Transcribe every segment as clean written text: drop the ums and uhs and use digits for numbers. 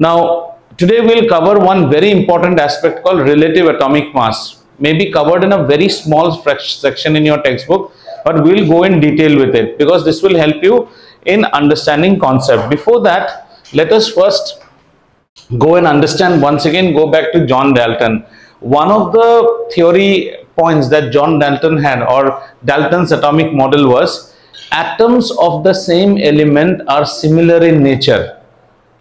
Now, today we'll cover one very important aspect called relative atomic mass. Maybe covered in a very small section in your textbook, but we'll go in detail with it because this will help you in understanding concept. Before that, let us first go and understand once again, go back to John Dalton. One of the theory points that John Dalton had, or Dalton's atomic model, was atoms of the same element are similar in nature.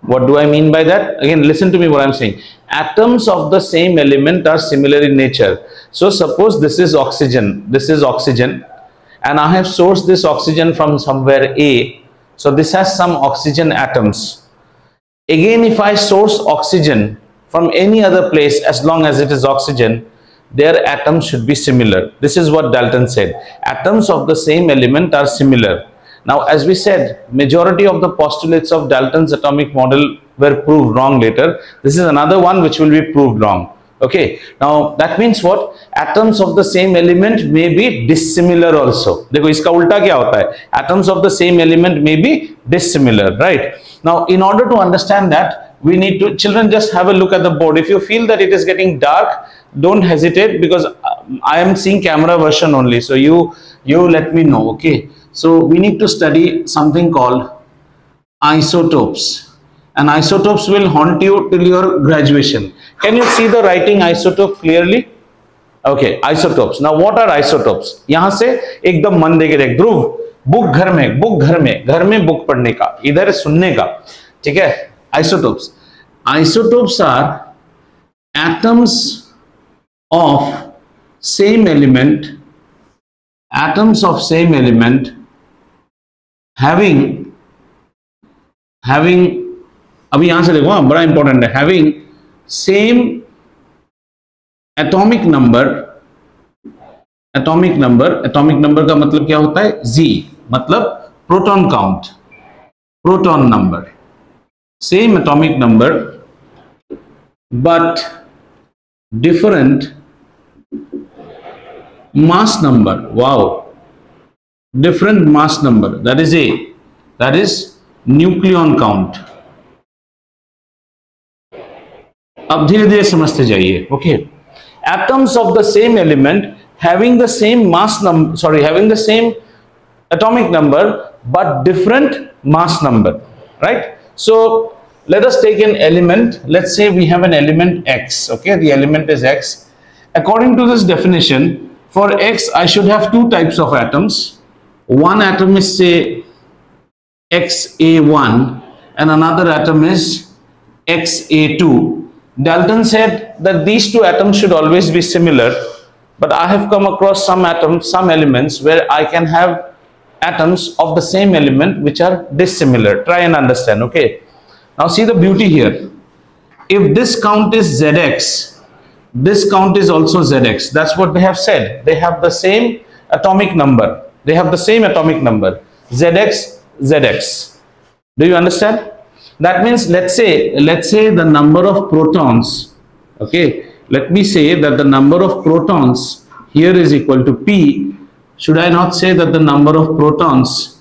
What do I mean by that? Again, listen to me what I'm saying. Atoms of the same element are similar in nature. So suppose this is oxygen, and I have sourced this oxygen from somewhere A. So this has some oxygen atoms. Again, if I source oxygen from any other place, as long as it is oxygen, their atoms should be similar. This is what Dalton said. Atoms of the same element are similar. Now, as we said, majority of the postulates of Dalton's atomic model were proved wrong later. This is another one which will be proved wrong. Okay. Now, that means what? Atoms of the same element may be dissimilar also. देखो इसका उल्टा क्या होता है? Atoms of the same element may be dissimilar, right? Now, in order to understand that, we need to, children, just have a look at the board. If you feel that it is getting dark, don't hesitate, because I am seeing camera version only. So you let me know, okay? So we need to study something called isotopes, and isotopes will haunt you till your graduation. Can you see the writing isotope clearly? Okay, isotopes. Now what are isotopes? यहाँ से एकदम मन देके देख, ध्रुव, book घर में book पढ़ने का, इधर सुनने का, ठीक है? Isotopes. Isotopes are atoms of same element, having अभी यहां से देखो, हाँ, बड़ा इंपॉर्टेंट है, having same atomic number का मतलब क्या होता है? Z, मतलब proton count, proton number, same atomic number but different mass number. Wow, different mass number, that is nucleon count. अब धीरे धीरे समझते जाइए. Okay, atoms of the same element having the same mass number, having the same atomic number but different mass number, right? So let us take an element. Let's say we have an element X. Okay, the element is X. According to this definition, for X I should have two types of atoms. One atom is, say, XA1 and another atom is XA2. Dalton said that these two atoms should always be similar, but I have come across some elements where I can have atoms of the same element which are dissimilar. Try and understand. Okay, now see the beauty here. If this count is Zx, this count is also Zx. That's what they have said. They have the same atomic number. Zx, Zx. Do you understand? That means, let's say the number of protons. Okay, let me say that the number of protons here is equal to P. Should I not say that the number of protons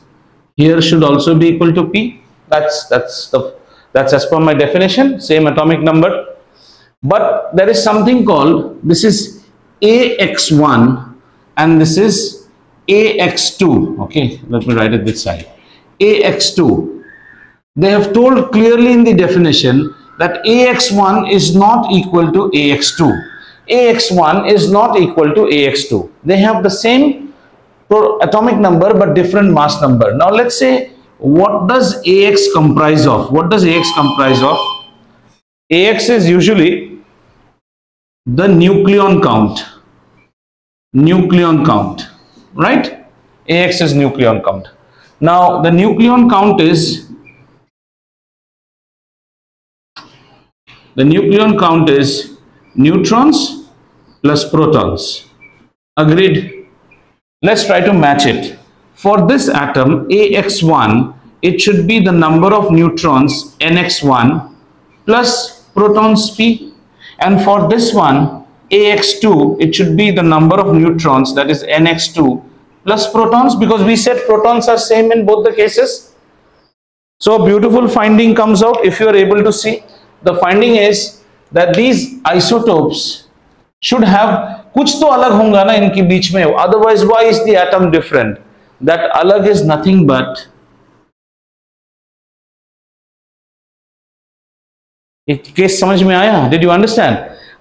here should also be equal to P? That's as per my definition, same atomic number. But there is something called, this is AX1 and this is AX2. Okay, let me write it this side. AX2. They have told clearly in the definition that AX1 is not equal to AX2. AX1 is not equal to AX2. They have the same atomic number but different mass number. Now let's say, what does AX comprise of? AX is usually the nucleon count, right? AX is nucleon count. Now the nucleon count is neutrons plus protons. Agreed? Let's try to match it. For this atom AX1, it should be the number of neutrons NX1 plus protons P, and for this one AX2, it should be the number of neutrons, that is NX2 plus protons, because we said protons are same in both the cases. So a beautiful finding comes out if you are able to see. the finding is that these isotopes should have, कुछ तो अलग होगा ना इनके बीच में, otherwise why is the atom different? That अलग is nothing but, एक case समझ में आया? Did you understand?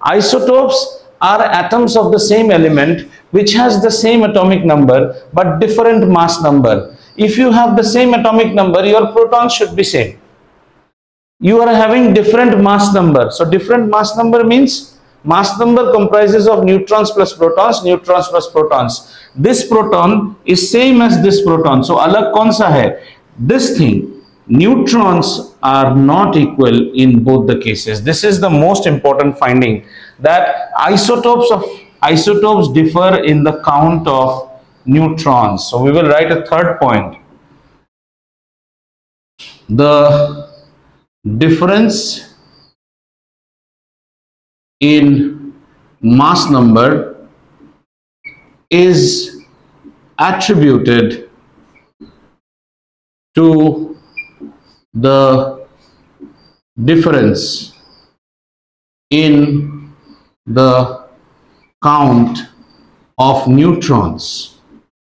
Isotopes are atoms of the same element which has the same atomic number but different mass number. If you have the same atomic number, your protons should be same. You are having different mass number. So different mass number means mass number comprises of neutrons plus protons, neutrons plus protons. This proton is same as this proton. So alag kaun sa hai? This thing. Neutrons are not equal in both the cases. This is the most important finding, that isotopes differ in the count of neutrons. So we will write a third point. The difference in mass number is attributed to the difference in the count of neutrons.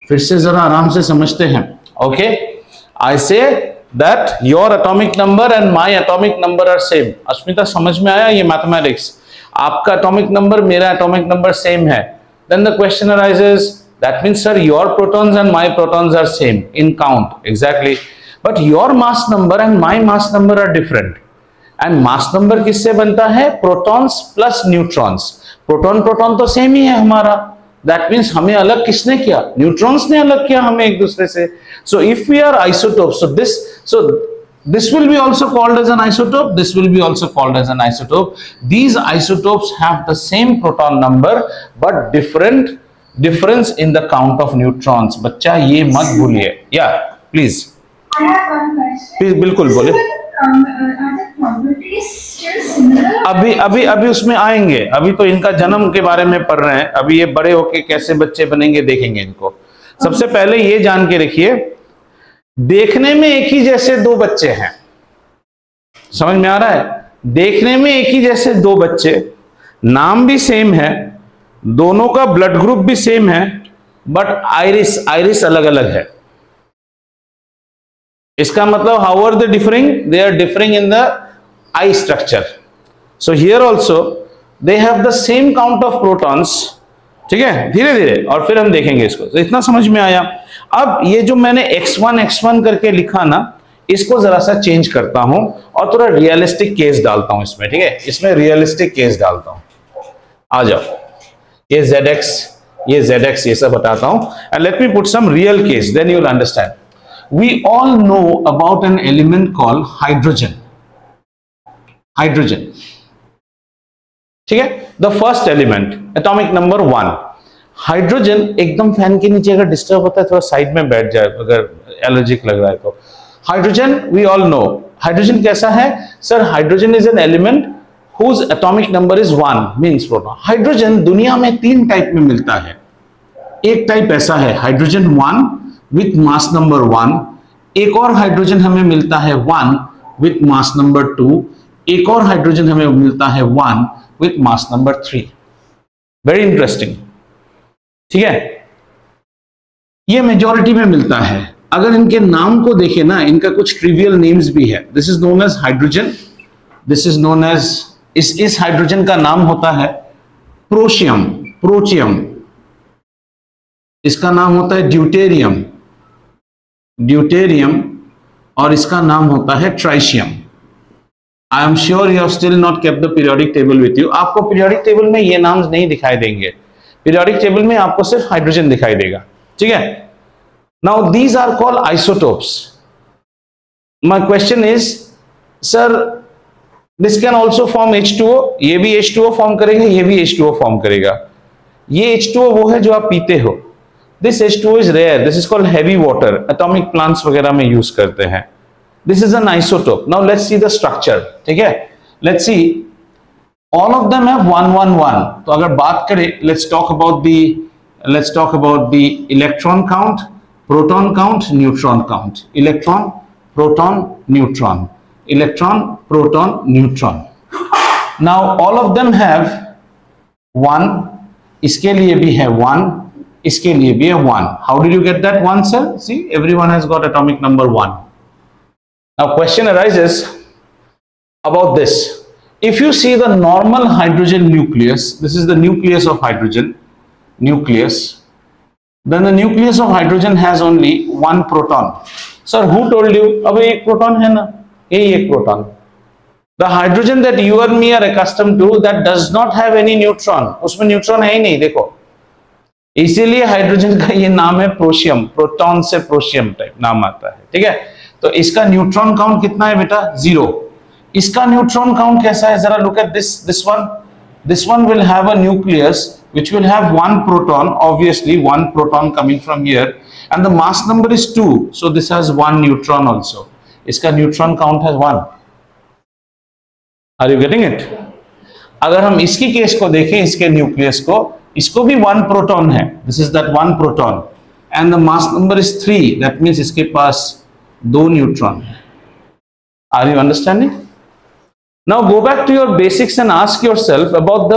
फिर से जरा आराम से समझते हैं. Okay, I say that your atomic number and my atomic number are same. Ashmita समझ में आया ये mathematics? आपका atomic number मेरा atomic number same है. Then the question arises, that means sir your protons and my protons are same in count. Exactly. But your mass number and my mass number are different. And mass number किससे बनता है? Protons plus neutrons. Proton तो same ही है हमारा. That means हमें अलग किसने किया? Neutrons ने अलग किया हमें एक दूसरे से. So if we are isotopes, so this will be also called as an isotope. This will be also called as an isotope. These isotopes have the same proton number but difference in the count of neutrons. बच्चा ये मत भूलिए. Yeah, please. I have one question. Please, बिल्कुल बोले. Are the properties still similar? अभी उसमें आएंगे. अभी तो इनका जन्म के बारे में पढ़ रहे हैं. अभी ये बड़े होके कैसे बच्चे बनेंगे देखेंगे इनको. सबसे पहले ये जान के रखिए, देखने में एक ही जैसे दो बच्चे हैं. समझ में आ रहा है? देखने में एक ही जैसे दो बच्चे, नाम भी सेम है, दोनों का ब्लड ग्रुप भी सेम है, बट आइरिस अलग अलग है. इसका मतलब how are they differing? They are differing in the eye structure. So here also they have the same count of protons. ठीक है, धीरे धीरे और फिर हम देखेंगे इसको. तो इतना समझ में आया. अब ये जो मैंने x1 करके लिखा ना, इसको जरा सा चेंज करता हूं और थोड़ा रियलिस्टिक केस डालता हूं इसमें. ठीक है, इसमें रियलिस्टिक केस डालता हूं. आ जाओ, ये zx ये सब बताता हूं. And let me put some real case, then you will understand. We all know about an element called hydrogen. ठीक है, the first element, atomic number 1. Hydrogen एकदम फैन के नीचे अगर डिस्टर्ब होता है थोड़ा साइड में बैठ जाए अगर एलर्जिक लग रहा है तो. Hydrogen we all know. Hydrogen कैसा है sir? Hydrogen is an element whose atomic number is 1 means proton. Hydrogen दुनिया में 3 टाइप में मिलता है. एक टाइप ऐसा है हाइड्रोजन 1 विथ मास नंबर 1. एक और हाइड्रोजन हमें मिलता है 1 विथ मास नंबर 2. एक और हाइड्रोजन हमें मिलता है 1 with mass number 3. Very interesting. ठीक है, ये मेजॉरिटी में मिलता है. अगर इनके नाम को देखें ना, इनका कुछ ट्रिवियल नेम्स भी है. This is known as hydrogen. This is known as, इस हाइड्रोजन का नाम होता है प्रोचियम. इसका नाम होता है ड्यूटेरियम और इसका नाम होता है tritium. I am sure you have still not kept the periodic table with you. आपको पीरियोडिक टेबल में ये नाम नहीं दिखाई देंगे. पीरियोडिक टेबल में आपको सिर्फ हाइड्रोजन दिखाई देगा. ठीक है, now these are called isotopes. My question is sir this can also form H2O. ये भी H2O फॉर्म करेगा, ये भी H2O फॉर्म करेगा. ये H2O वो है जो आप पीते हो. This H2O is rare. This is called heavy water. Atomic plants वगैरह में यूज करते हैं. This is an isotope. Now let's see the structure. ठीक है, let's see. All of them have 111. तो अगर बात करें, let's talk about the electron count, proton count, neutron count. Electron, proton, neutron. Electron, proton, neutron. Now all of them have 1, इसके लिए भी है 1, इसके लिए भी है 1. How did you get that 1, sir? See, everyone has got atomic number 1. Now question arises about this. If you see the normal hydrogen nucleus, this is the nucleus of hydrogen, nucleus, then the nucleus of hydrogen has only 1 proton. Sir, who told you? अब एक proton है ना, यही एक proton. The hydrogen that you and me are accustomed to, that does not have any neutron. उसमें neutron है ही नहीं, देखो. इसीलिए हाइड्रोजन का ये नाम है प्रोशियम, प्रोटॉन से प्रोशियम टाइप नाम आता है. ठीक है, तो इसका न्यूट्रॉन काउंट कितना है बेटा? 0. इसका न्यूट्रॉन काउंट कैसा है? जरा look at this one. This one will have a nucleus which will have 1 proton, obviously 1 proton coming from here, and the mass number is 2, so this has 1 neutron also. इसका neutron count है 1. Are you getting it? अगर हम इसकी case को देखें, इसके nucleus को, इसको भी 1 प्रोटॉन है. This is that 1 proton and the mass number is 3. That means इसके पास 2 न्यूट्रॉन है. Are you understanding? Now go back to your basics and ask yourself about the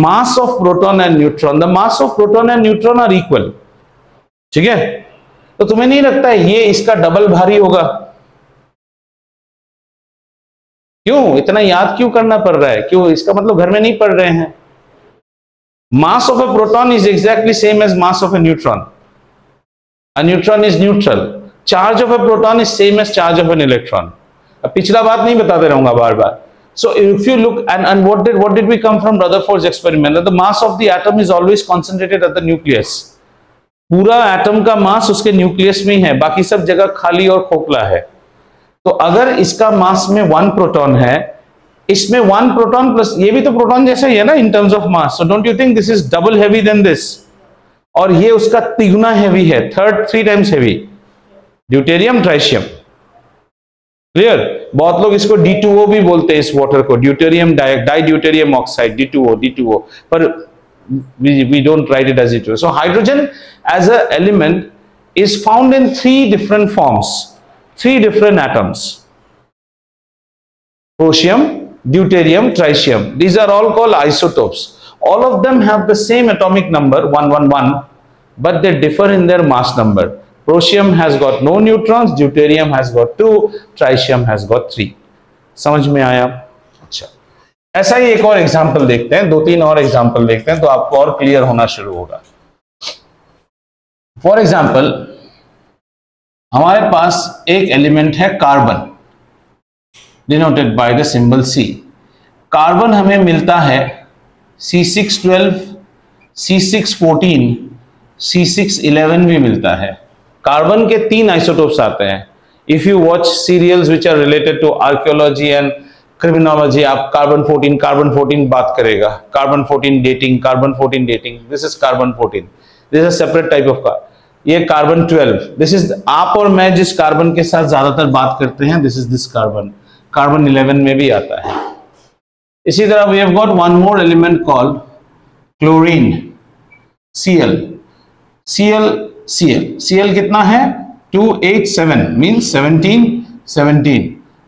mass of proton and neutron. The mass of proton and neutron are equal. ठीक है, तो तुम्हें नहीं लगता है ये इसका डबल भारी होगा? क्यों इतना याद क्यों करना पड़ रहा है? क्यों? इसका मतलब घर में नहीं पढ़ रहे हैं. Mass of a proton is exactly same as mass of a neutron. A neutron is neutral. Charge of a proton is same as charge of an electron. अब पिछला बात नहीं बताते रहूंगा बार बार. So if you look and what did we come from Rutherford's experiment? That the mass of the atom is always concentrated at the nucleus. पूरा atom का मास उसके nucleus में है, बाकी सब जगह खाली और खोखला है. तो अगर इसका मास में 1 प्रोटॉन है, इसमें 1 प्रोटॉन प्लस ये भी तो प्रोटॉन जैसा ही है ना in terms of mass. So don't you think this is double heavy than this? और ये उसका 3 हैवी है, 3 times heavy. Deuterium tritium. Clear? बहुत लोग इसको D2O भी बोलते हैं, इस वाटर को deuterium die deuterium oxide, D2O, पर we don't write it as D2O. So hydrogen as a element is found in 3 different forms, 3 different atoms: prosium, deuterium, tritium. These are all called isotopes. All of them have the same atomic number 111, but they differ in their mass number. Prosium has got no neutrons, deuterium has got 2, tritium has got 3. समझ में आया? अच्छा, ऐसा ही एक और example देखते हैं, 2-3 और एग्जांपल देखते हैं तो आपको और क्लियर होना शुरू होगा. फॉर एग्जांपल, हमारे पास एक एलिमेंट है carbon, denoted by the symbol C. Carbon हमें मिलता है C612, C614, C611 भी मिलता है. कार्बन के 3 आइसोटोप्स आते हैं. If you watch serials which are related to archaeology and criminology, आप कार्बन 14 बात करेगा. Carbon 14 dating. This is carbon 14. This is separate type of car. ये कार्बन 12. दिस इज आप और मैं जिस कार्बन के साथ ज्यादातर बात करते हैं, this is this carbon. Carbon 11 में भी आता है. इसी तरह we have got one more element called chlorine, Cl. Cl कितना है? 287 means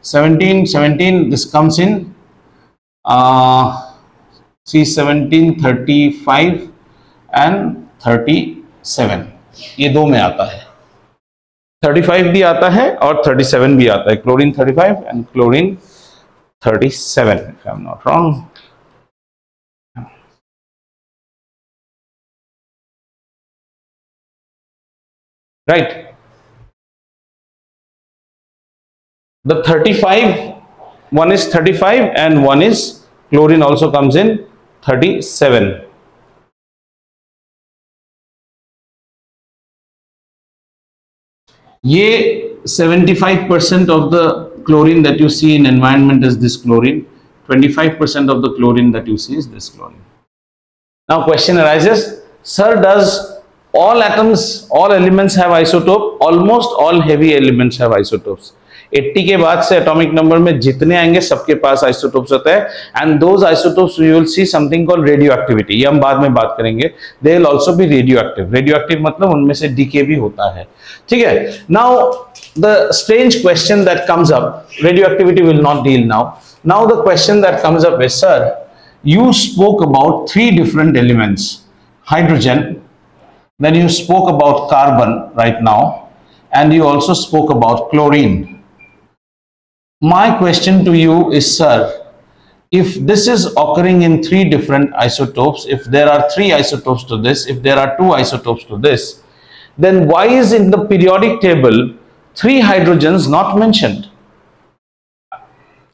17. This comes in C17, 35 and 37. ये 2 में आता है. 35 भी आता है और 37 भी आता है. Chlorine 35 and chlorine 37, if I'm not wrong. Right. The 35, one is 35 and one is chlorine also comes in 37. ये 75% of the chlorine that you see in environment is this chlorine. 25% of the chlorine that you see is this chlorine. Now question arises, sir, does all atoms, all elements have isotope? Almost all heavy elements have isotopes. 80 के बाद से atomic number में जितने आएंगे सबके पास isotopes होता है. And those isotopes we will see something called radioactivity. ये हम बाद में बात करेंगे. They will also be radioactive. Radioactive मतलब उनमें से डीके भी होता है. ठीक है. Now the strange question that comes up, radioactivity will not deal now. Now the question that comes up is, sir, you spoke about three different elements, hydrogen, then you spoke about carbon right now, and you also spoke about chlorine. My question to you is, sir, if this is occurring in three different isotopes, if there are three isotopes to this, if there are two isotopes to this, then why is in the periodic table three hydrogens not mentioned?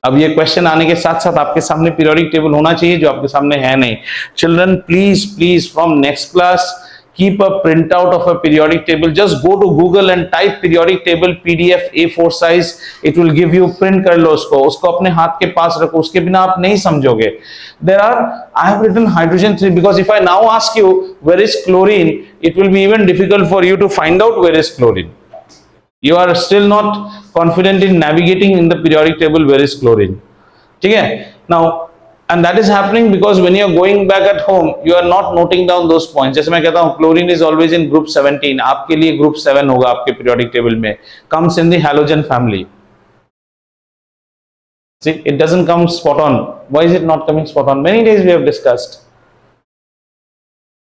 अब ये question आने के साथ साथ आपके सामने periodic table होना चाहिए, जो आपके सामने है नहीं. Children, please from next class keep a printout of a periodic table. Just go to Google and type periodic table PDF A4 size. It will give you, print कर लो उसको अपने हाथ के पास रखो, उसके बिना आप नहीं समझोगे. I have written hydrogen 3 because if I now ask you where is chlorine, it will be even difficult for you to find out where is chlorine. You are still not confident in navigating in the periodic table where is chlorine. ठीक है? Now, and that is happening because when you are going back at home, you are not noting down those points. जैसे मैं कहता हूँ chlorine is always in group 17, आपके लिए group 7 होगा आपके periodic table में, comes in the halogen family. See, it doesn't come spot on. Why is it not coming spot on? Many days we have discussed.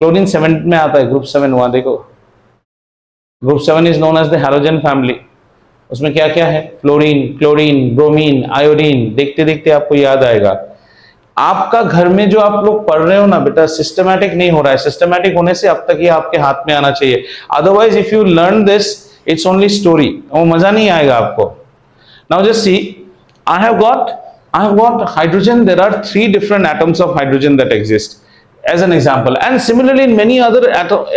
Chlorine 7 में आता है, group 7 वहाँ देखो. Group 7 is known as the halogen family. उसमें क्या क्या है? Fluorine, chlorine, bromine, iodine. देखते देखते आपको याद आएगा. आपका घर में जो आप लोग पढ़ रहे हो ना बेटा, सिस्टमैटिक नहीं हो रहा है. सिस्टमैटिक होने से अब तक ये आपके हाथ में आना चाहिए. Otherwise if you learn this, it's only story, वो मजा नहीं आएगा आपको. Now just see, I have got hydrogen. There are 3 different atoms of hydrogen that exist as an example, and similarly in many other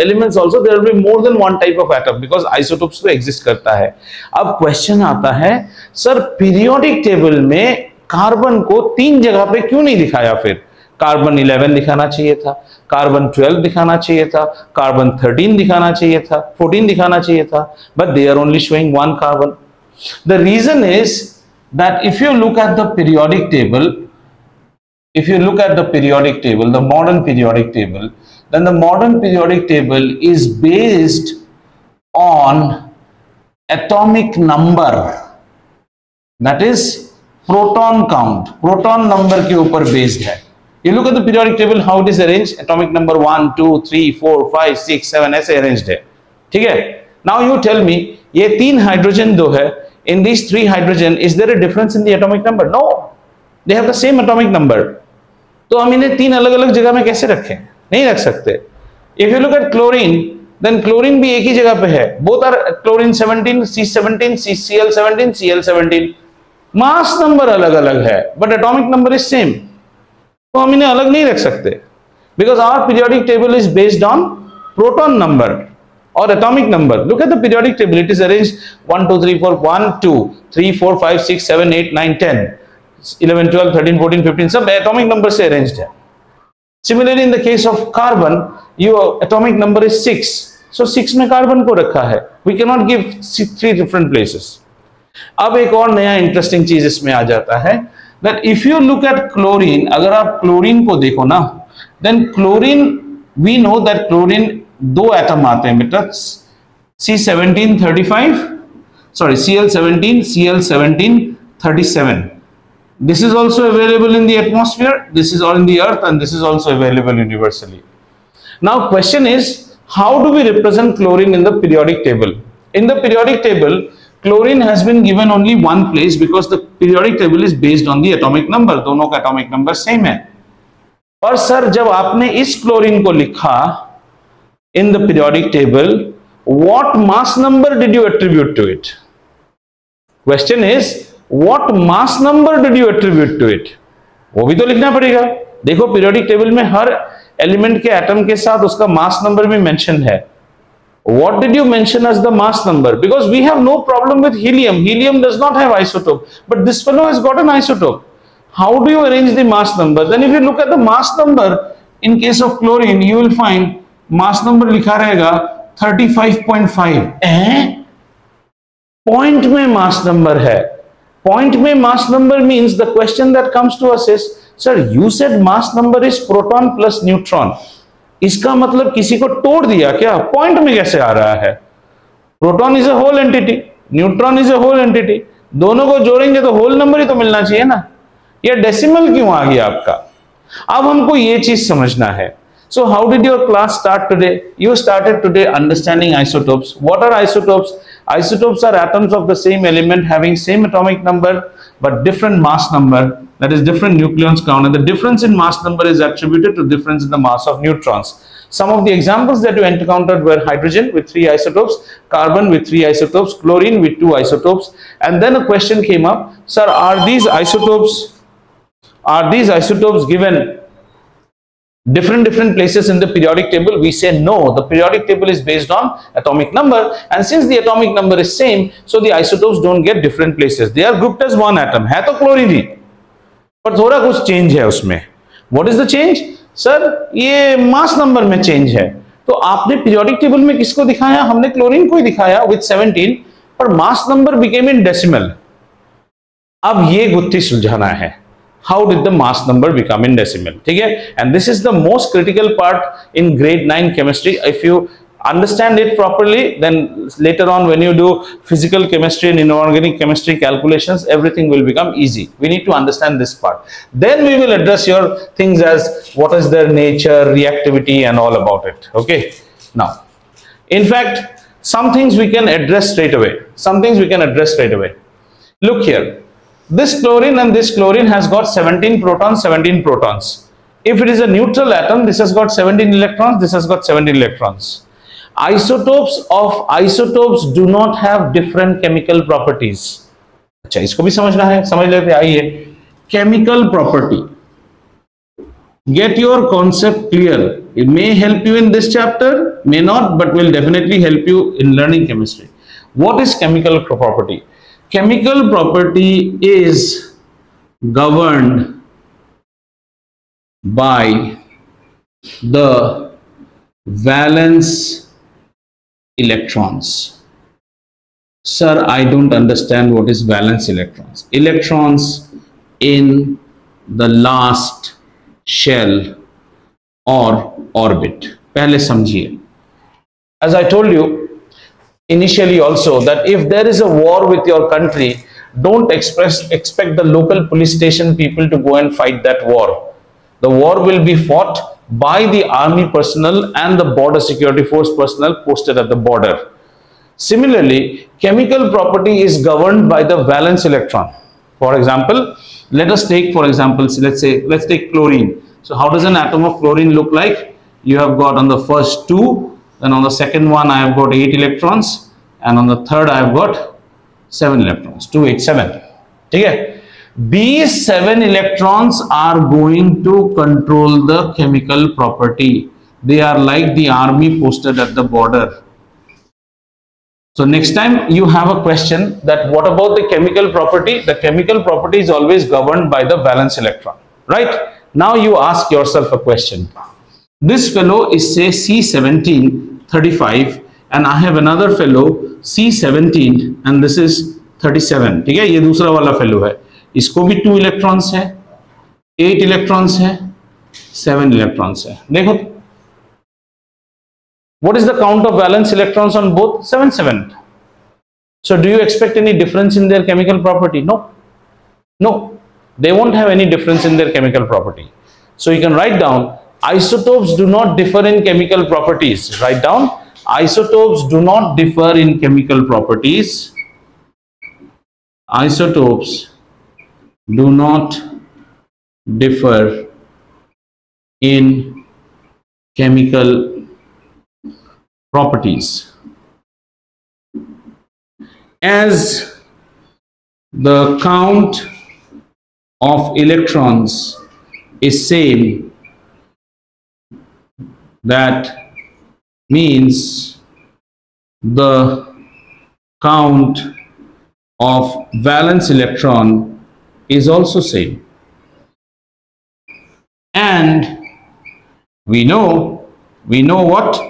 elements also there will be more than one type of atom because isotopes तो exist करता है. अब question आता है, sir periodic table में carbon को 3 जगह पे क्यों नहीं दिखाया? फिर कार्बन 11 दिखाना चाहिए था, कार्बन 12 दिखाना चाहिए था, कार्बन 13 दिखाना चाहिए था, 14 दिखाना चाहिए था, but they are only showing 1 carbon. The reason is that if you look at the periodic table, if you look at the periodic table, the modern periodic table, then the modern periodic table is based on atomic number, that is proton count, proton number के ऊपर based है. You look at the periodic table, how it is arranged, atomic number 1, 2, 3, 4, 5, 6, 7 ऐसे arranged है. ठीक है? Now you tell me, ये 3 hydrogen दो है, in these 3 hydrogen, is there a difference in the atomic number? No, they have the same atomic number. तो हम इन्हें 3 अलग अलग जगह में कैसे रखें? नहीं रख सकते. If you look at chlorine, then chlorine भी एक ही जगह पे है. Both are chlorine 17, C17, Cl17, Cl17. Mass number अलग अलग है, but atomic number is same. तो हम इन्हें अलग नहीं रख सकते. Because our periodic table is based on proton number or atomic number. Look at the periodic table. It is arranged 1, 2, 3, 4, 1, 2, 3, 4, 5, 6, 7, 8, 9, 10. 11, 12, 13, 14, 15, सब atomic number से arranged है. Similarly, in the case of carbon, your atomic number is 6. So 6 में carbon को रखा है. We cannot give 3 different places. अब एक और नया interesting चीज इसमें आ जाता है, that if you look at chlorine, अगर आप chlorine को देखो ना, then chlorine, we know that chlorine 2 atom आते हैं बेटा, C1735, sorry, Cl17, Cl17, 37. This is also available in the atmosphere, this is all in the earth, and this is also available universally. Now question is, how do we represent chlorine in the periodic table? In the periodic table, chlorine has been given only one place because the periodic table is based on the atomic number. दोनों का atomic number same है. और sir जब आपने इस chlorine को लिखा in the periodic table, what mass number did you attribute to it? Question is, what mass number did you attribute to it? वो भी तो लिखना पड़ेगा. देखो पीरियोडिक टेबल में हर एलिमेंट के एटम के साथ उसका मास नंबर भी मेंशन है. What did you mention as the mass number? Because we have no problem with helium. Helium does not have isotope, but this fellow has got an isotope. How do you arrange the mass number? Then if you look at the mass number in case of chlorine, you will find mass number लिखा रहेगा 35.5. Point में mass number है. Point में mass number means the question that comes to us is, sir, you said mass number is proton plus neutron. इसका मतलब किसी को तोड़ दिया क्या? Point में कैसे आ रहा है? Proton is a whole entity. Neutron is a whole entity, दोनों को जोड़ेंगे तो होल नंबर ही तो मिलना चाहिए ना, ये डेसिमल क्यों आ गया आपका? अब हमको ये चीज समझना है. So how did your class start today? You started today understanding isotopes. What are isotopes? Isotopes are atoms of the same element having same atomic number but different mass number, that is different nucleons count, and the difference in mass number is attributed to difference in the mass of neutrons. Some of the examples that you encountered were hydrogen with 3 isotopes, carbon with 3 isotopes, chlorine with 2 isotopes, and then a question came up, sir, are these isotopes given different places in the periodic table? We say no, the periodic table is based on atomic number, and since the atomic number is same, so the isotopes don't get different places, they are grouped as one atom. है तो chlorine ही, पर थोड़ा कुछ change है उसमें. What is the change? Sir ये mass number में change है. तो आपने पीरियोडिक टेबल में किसको दिखाया? हमने क्लोरीन को ही दिखाया with 17, पर mass number became in decimal. अब ये गुत्थी सुलझाना है. How did the mass number become in decimal? ठीक है, and this is the most critical part in grade 9 chemistry. If you understand it properly, then later on when you do physical chemistry and inorganic chemistry calculations, everything will become easy. We need to understand this part. Then we will address your things as what is their nature, reactivity, and all about it. Okay. Now, in fact, some things we can address straight away. Look here. This chlorine and this chlorine has got 17 protons. If it is a neutral atom, this has got 17 electrons, this has got 17 electrons. Isotopes do not have different chemical properties. अच्छा, इसको भी समझना है, समझ लेते हैं. आइए, chemical property. Get your concept clear. It may help you in this chapter, may not, but will definitely help you in learning chemistry. What is chemical property? Chemical property is governed by the valence electrons. Sir, I don't understand what is valence electrons. Electrons in the last shell or orbit. पहले समझिए. As I told you initially also, that if there is a war with your country, don't expect the local police station people to go and fight that war. The war will be fought by the army personnel and the border security force personnel posted at the border. Similarly, chemical property is governed by the valence electron. For example, let us take, for example, let's take chlorine. So how does an atom of chlorine look like? You have got on the first 2, then on the second one I have got 8 electrons, and on the third I have got 7 electrons. 2, 8, 7. ठीक है? These 7 electrons are going to control the chemical property. They are like the army posted at the border. So next time you have a question that what about the chemical property? The chemical property is always governed by the valence electron. Right? Now you ask yourself a question. This fellow is say C1735 and I have another fellow C17 and this is 37. ठीक है, ये दूसरा वाला fellow है, इसको भी 2 electrons है, 8 electrons है, 7 इलेक्ट्रॉन्स है. देखो, what is the count of valence electrons on both? 7, 7. So do you expect any difference in their chemical property? No, they won't have any difference in their chemical property. So you can write down, isotopes do not differ in chemical properties. Write down, isotopes do not differ in chemical properties. Isotopes do not differ in chemical properties. As the count of electrons is same, that means the count of valence electron is also same. And we know what?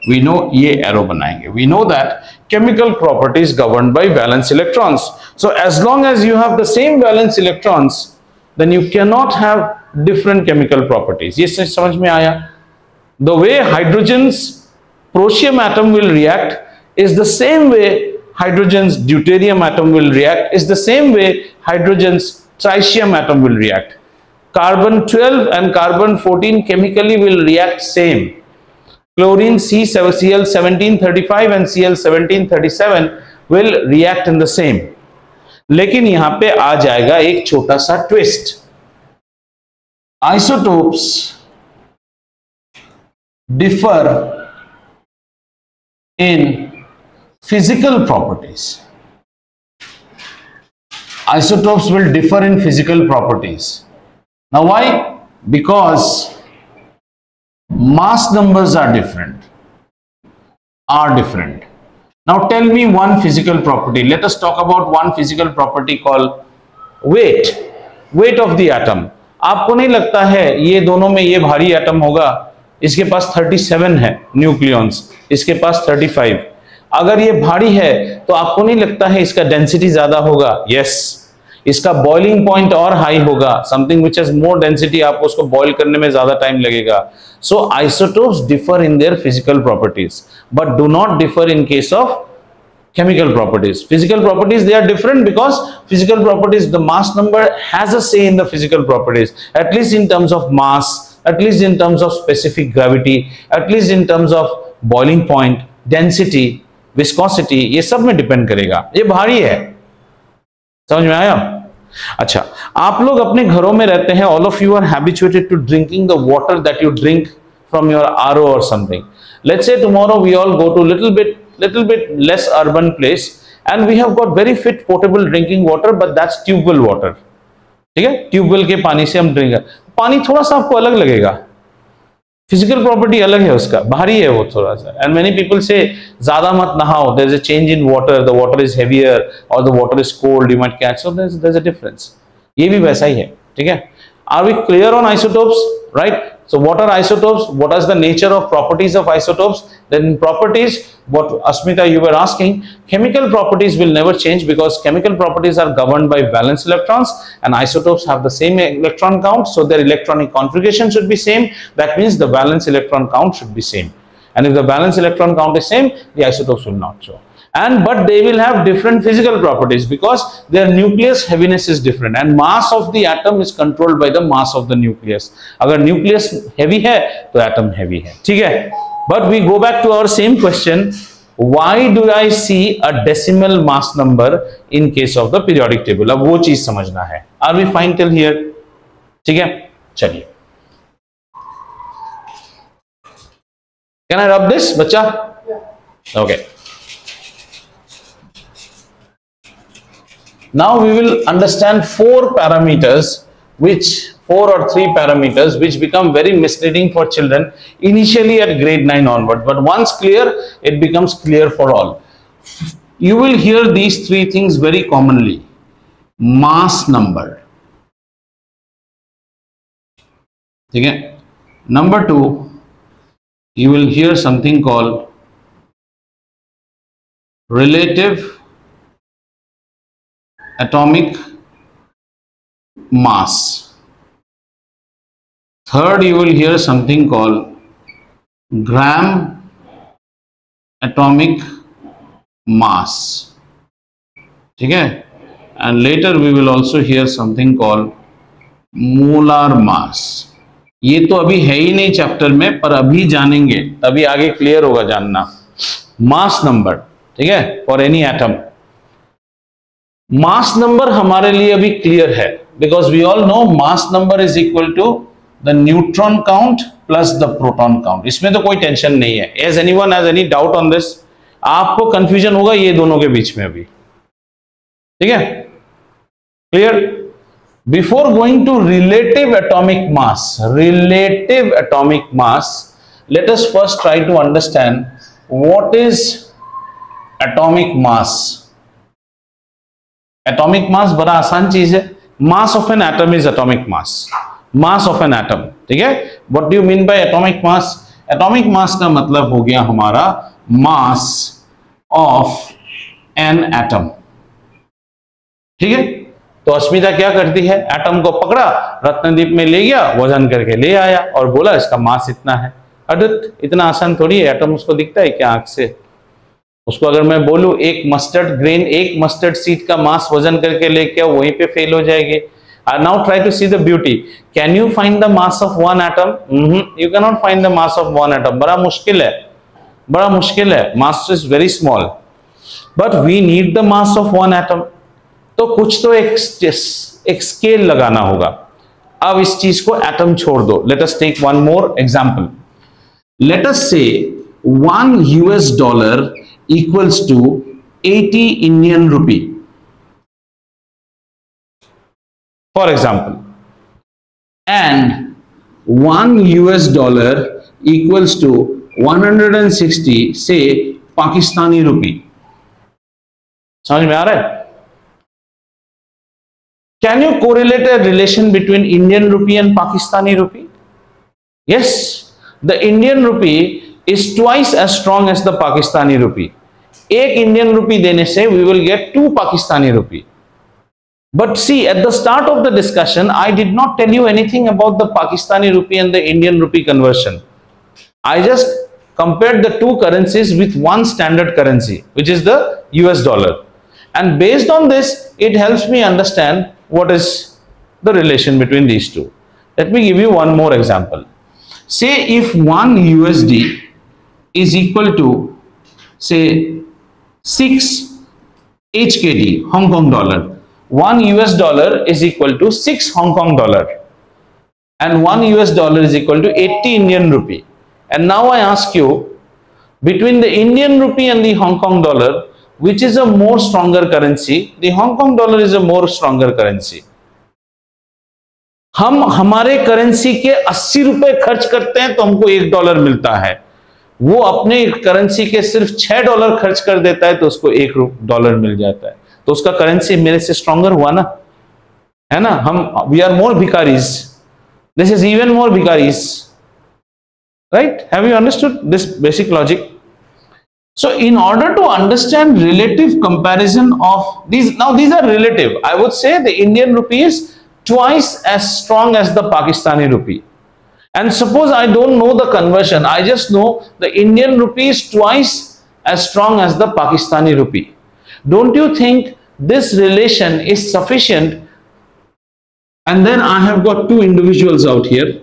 We know, ये arrow बनाएंगे. We know that chemical properties governed by valence electrons. So as long as you have the same valence electrons, then you cannot have different chemical properties. ये समझ में आया? The way hydrogen's protonium atom will react is the same way hydrogen's deuterium atom will react is the same way hydrogen's tritium atom will react. Carbon 12 and carbon 14 chemically will react same. Chlorine Cl1735 and Cl1737 will react in the same. लेकिन यहां पे आ जाएगा एक छोटा सा twist. Isotopes differ in physical properties. Isotopes will differ in physical properties. Now why? Because mass numbers are different. Now tell me one physical property. Let us talk about one physical property called weight. Weight of the atom. आपको नहीं लगता है ये दोनों में ये भारी atom होगा? इसके पास 37 है न्यूक्लियॉन्स, इसके पास 35. अगर ये भारी है तो आपको नहीं लगता है इसका डेंसिटी ज्यादा होगा? यस. इसका बॉइलिंग पॉइंट और हाई होगा. Something which has more density, आपको उसको बॉइल करने में ज्यादा टाइम लगेगा. So isotopes differ in their physical properties but do not differ in case of chemical properties. Physical properties, they are different because physical properties, the mass number has a say in the physical properties, at least in terms of mass, at least in terms of specific gravity, at least in terms of boiling point, density, viscosity. ये सब में depend करेगा. ये भारी है, समझ में आया? अच्छा, आप लोग अपने घरों में रहते हैं. all of you are habituated to drinking the water that you drink from your RO or something. Let's say tomorrow we all go to little bit less urban place and we have got very fit potable drinking water, but that's tube well water. ठीक है, tubewell के पानी से हम drink. पानी थोड़ा सा आपको अलग लगेगा, फिजिकल प्रॉपर्टी अलग है उसका, भारी है वो थोड़ा सा. एंड मेनी पीपल से ज्यादा मत नहाओ, there is a change in water, the water is heavier और the water is cold, you might catch. So there is a difference. ये भी वैसा ही है. ठीक है. Are we clear on isotopes? Right. So what are isotopes? What is the nature of properties of isotopes? Then in properties, what Asmita you were asking, chemical properties will never change because chemical properties are governed by valence electrons and isotopes have the same electron count, so their electronic configuration should be same. That means the valence electron count should be same. And if the valence electron count is same, the isotopes will not show. But they will have different physical properties because their nucleus heaviness is different and mass of the atom is controlled by the mass of the nucleus. अगर nucleus heavy है तो atom heavy है. ठीक है. But we go back to our same question. Why do I see a decimal mass number in case of the periodic table? अब वो चीज समझना है. Are we fine till here? ठीक है. चलिए. Can I rub this, बच्चा? Okay. Now we will understand four or three parameters which become very misleading for children initially at grade 9 onward, but once clear it becomes clear for all. You will hear these three things very commonly. Mass number. ठीक है. Number 2, you will hear something called relative atomic mass. Third, you will hear something called gram atomic mass. ठीक है. And later we will also hear something called molar mass. ये तो अभी है ही नहीं chapter में, पर अभी जानेंगे तभी आगे क्लियर होगा जानना. Mass number. ठीक है. For any atom mass number हमारे लिए अभी क्लियर है because we all know mass number is equal to the neutron count plus the proton count. इसमें तो कोई टेंशन नहीं है. As anyone has any doubt on this? आपको कंफ्यूजन होगा ये दोनों के बीच में अभी. ठीक है. Clear. Before going to relative atomic mass, let us first try to understand what is atomic mass. Atomic mass बड़ा आसान चीज है. Mass of an atom is atomic mass. Mass of an atom. ठीक है. What do you mean by atomic mass? Atomic mass का मतलब हो गया हमारा मास ऑफ एन एटम. ठीक है. तो अस्मिता क्या करती है? एटम को पकड़ा, रत्नदीप में ले गया, वजन करके ले आया और बोला इसका मास इतना है. अरे इतना आसान थोड़ी है. एटम उसको दिखता है क्या आंख से? उसको अगर मैं बोलूं एक मस्टर्ड ग्रेन, एक मस्टर्ड सीड का मास वजन करके लेके आओ, वहीं पे फेल हो जाएगी. Now try to see the beauty. Can you find the mass of one atom? You can not find the mass of one atom. बड़ा मुश्किल है, बड़ा मुश्किल है. Mass is very small, but we need the mass of one atom. तो कुछ तो एक स्केल लगाना होगा. अब इस चीज को एटम छोड़ दो. Let us take one more example. Let us say $1 equals to 80 Indian rupee, for example, and $1 equals to 160, say, Pakistani rupee. समझ में आ रहा है? Can you correlate a relation between Indian rupee and Pakistani rupee? Yes, the Indian rupee is twice as strong as the Pakistani rupee. एक Indian rupee देने से we will get 2 Pakistani rupee. But see, at the start of the discussion, I did not tell you anything about the Pakistani rupee and the Indian rupee conversion. I just compared the two currencies with one standard currency, which is the US dollar. And based on this, it helps me understand what is the relation between these two. Let me give you one more example. Say if 1 USD is equal to, say, 6 HKD, Hong Kong dollar. 1 US dollar is equal to 6 Hong Kong dollar. And 1 US dollar is equal to 80 Indian rupee. And now I ask you, between the Indian rupee and the Hong Kong dollar, which is a more stronger currency? The Hong Kong dollar is a more stronger currency. हम हमारे currency के 80 रुपए खर्च करते हैं तो हमको $1 मिलता है. वो अपने करेंसी के सिर्फ $6 खर्च कर देता है तो उसको $1 मिल जाता है. तो उसका करेंसी मेरे से स्ट्रॉन्गर हुआ ना, है ना? हम वी आर मोर भिकारीज. दिस इज इवन मोर भिकारीज, right? Have you understood this basic logic? So in order to understand relative comparison of these, now these are relative. I would say the Indian rupee is twice as strong as the Pakistani rupee. And suppose I don't know the conversion, I just know the Indian rupee is twice as strong as the Pakistani rupee. Don't you think this relation is sufficient? And then I have got two individuals out here.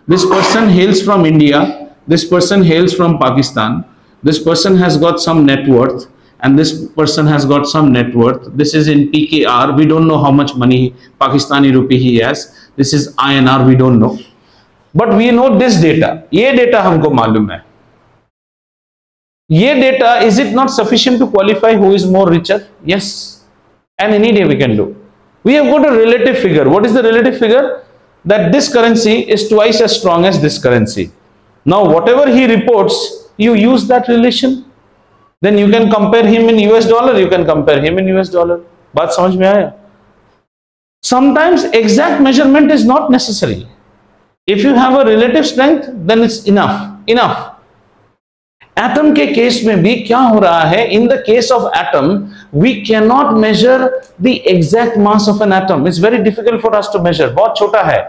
This person hails from India, this person hails from Pakistan. This person has got some net worth and this person has got some net worth. This is in PKR. We don't know how much money Pakistani rupee he has. This is INR. We don't know. But we know this data. ये data हमको मालूम है. ये data, is it not sufficient to qualify who is more richer? Yes. And any day we can do. We have got a relative figure. What is the relative figure? That this currency is twice as strong as this currency. Now whatever he reports, you use that relation, then you can compare him in US dollar, you can compare him in US dollar. बात समझ में आया? Sometimes exact measurement is not necessary. If you have a relative strength, then it's enough. Atom के case में भी क्या हो रहा है? In the case of atom, we cannot measure the exact mass of an atom. It's very difficult for us to measure. बहुत छोटा है.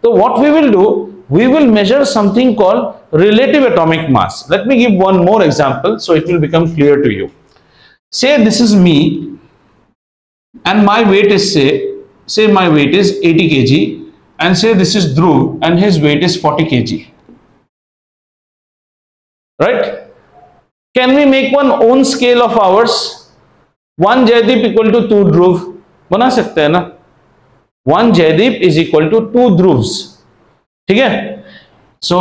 So what we will do? We will measure something called relative atomic mass. Let me give one more example so it will become clear to you. Say this is me and my weight is say my weight is 80 kg and say this is Dhruv and his weight is 40 kg. Right? Can we make one own scale of ours? 1 Jaideep equal to 2 Dhruv. बना सकते हैं ना? 1 Jaideep is equal to 2 Dhruvs. ठीक है? So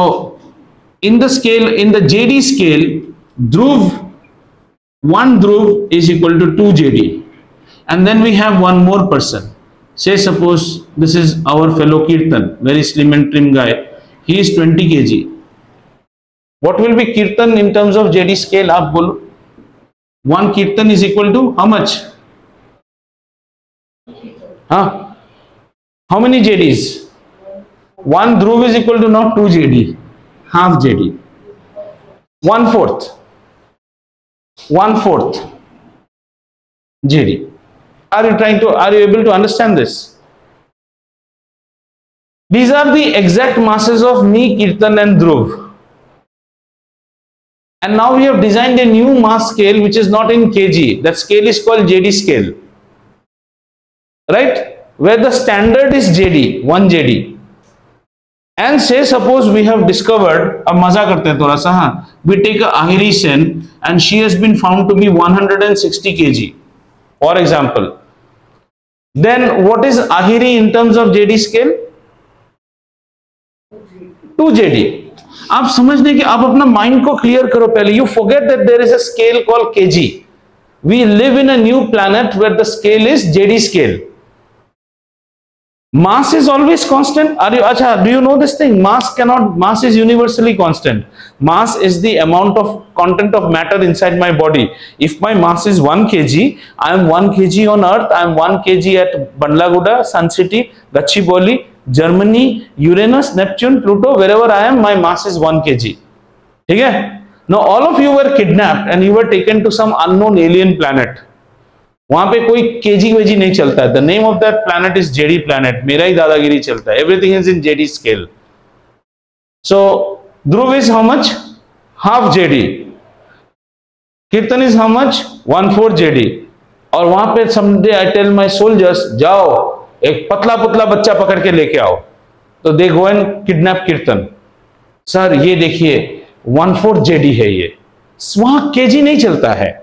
in the scale, in the JD scale, one Dhruv is equal to 2 JD, and then we have one more person. Say suppose this is our fellow Kirtan, very slim and trim guy. He is 20 kg. What will be Kirtan in terms of JD scale? आप बोलो. 1 Kirtan is equal to how much? Huh? How many JDs? 1 Dhruv is equal to not 2 JD, half JD. 1/4 JD. Are you able to understand this? These are the exact masses of me, Kirtan and Dhruv. And now we have designed a new mass scale which is not in kg. That scale is called JD scale, right? Where the standard is JD, 1 JD. And say suppose we have discovered, अब मजा करते हैं थोड़ा सा, हाँ, we take a Ahiri Sen and she has been found to be 160 kg, for example. Then what is Ahiri in terms of JD scale? 2 JD. आप समझने कि आप अपना माइंड को क्लियर करो पहले. You forget that there is a scale called kg. We live in a new planet where the scale is JD scale. Mass is always constant. Do you know this thing? Mass is universally constant. Mass is the amount of content of matter inside my body. If my mass is 1 kg, I am 1 kg on earth, I am 1 kg at Bandlaguda, Sun City, Gachibowli, Germany, Uranus, Neptune, Pluto, wherever I am, my mass is 1 kg. Okay? Now all of you were kidnapped and you were taken to some unknown alien planet. वहां पे कोई KG veggie नहीं चलता है. The name of that planet is JD planet. मेरा ही दादागिरी चलता है. Everything is in JD scale. So Dhruv is how much? Half JD. Kirtan is how much? 1/4 JD. और वहां पे someday I tell my soldiers, जाओ एक पतला पुतला बच्चा पकड़ के लेके आओ. तो they go and kidnap Kirtan. Sir ये देखिए 1/4 JD है ये. वहां केजी नहीं चलता है.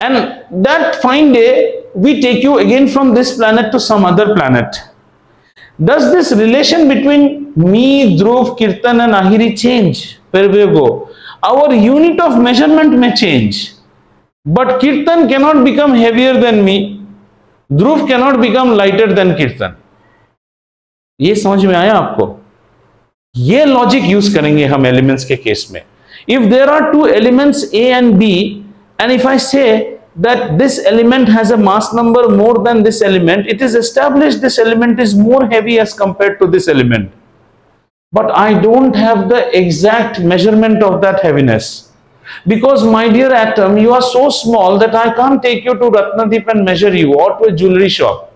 And that fine day, we take you again from this planet to some other planet. Does this relation between me, Dhruv, Kirtan and Ahiri change? Where we go? Our unit of measurement may change. But Kirtan cannot become heavier than me. Dhruv cannot become lighter than Kirtan. ये समझ में आया आपको? ये logic use करेंगे हम elements के case में. If there are two elements A and B, and if I say that this element has a mass number more than this element, it is established this element is more heavy as compared to this element. But I don't have the exact measurement of that heaviness. Because my dear atom, you are so small that I can't take you to Ratnadeep and measure you, or to a jewelry shop.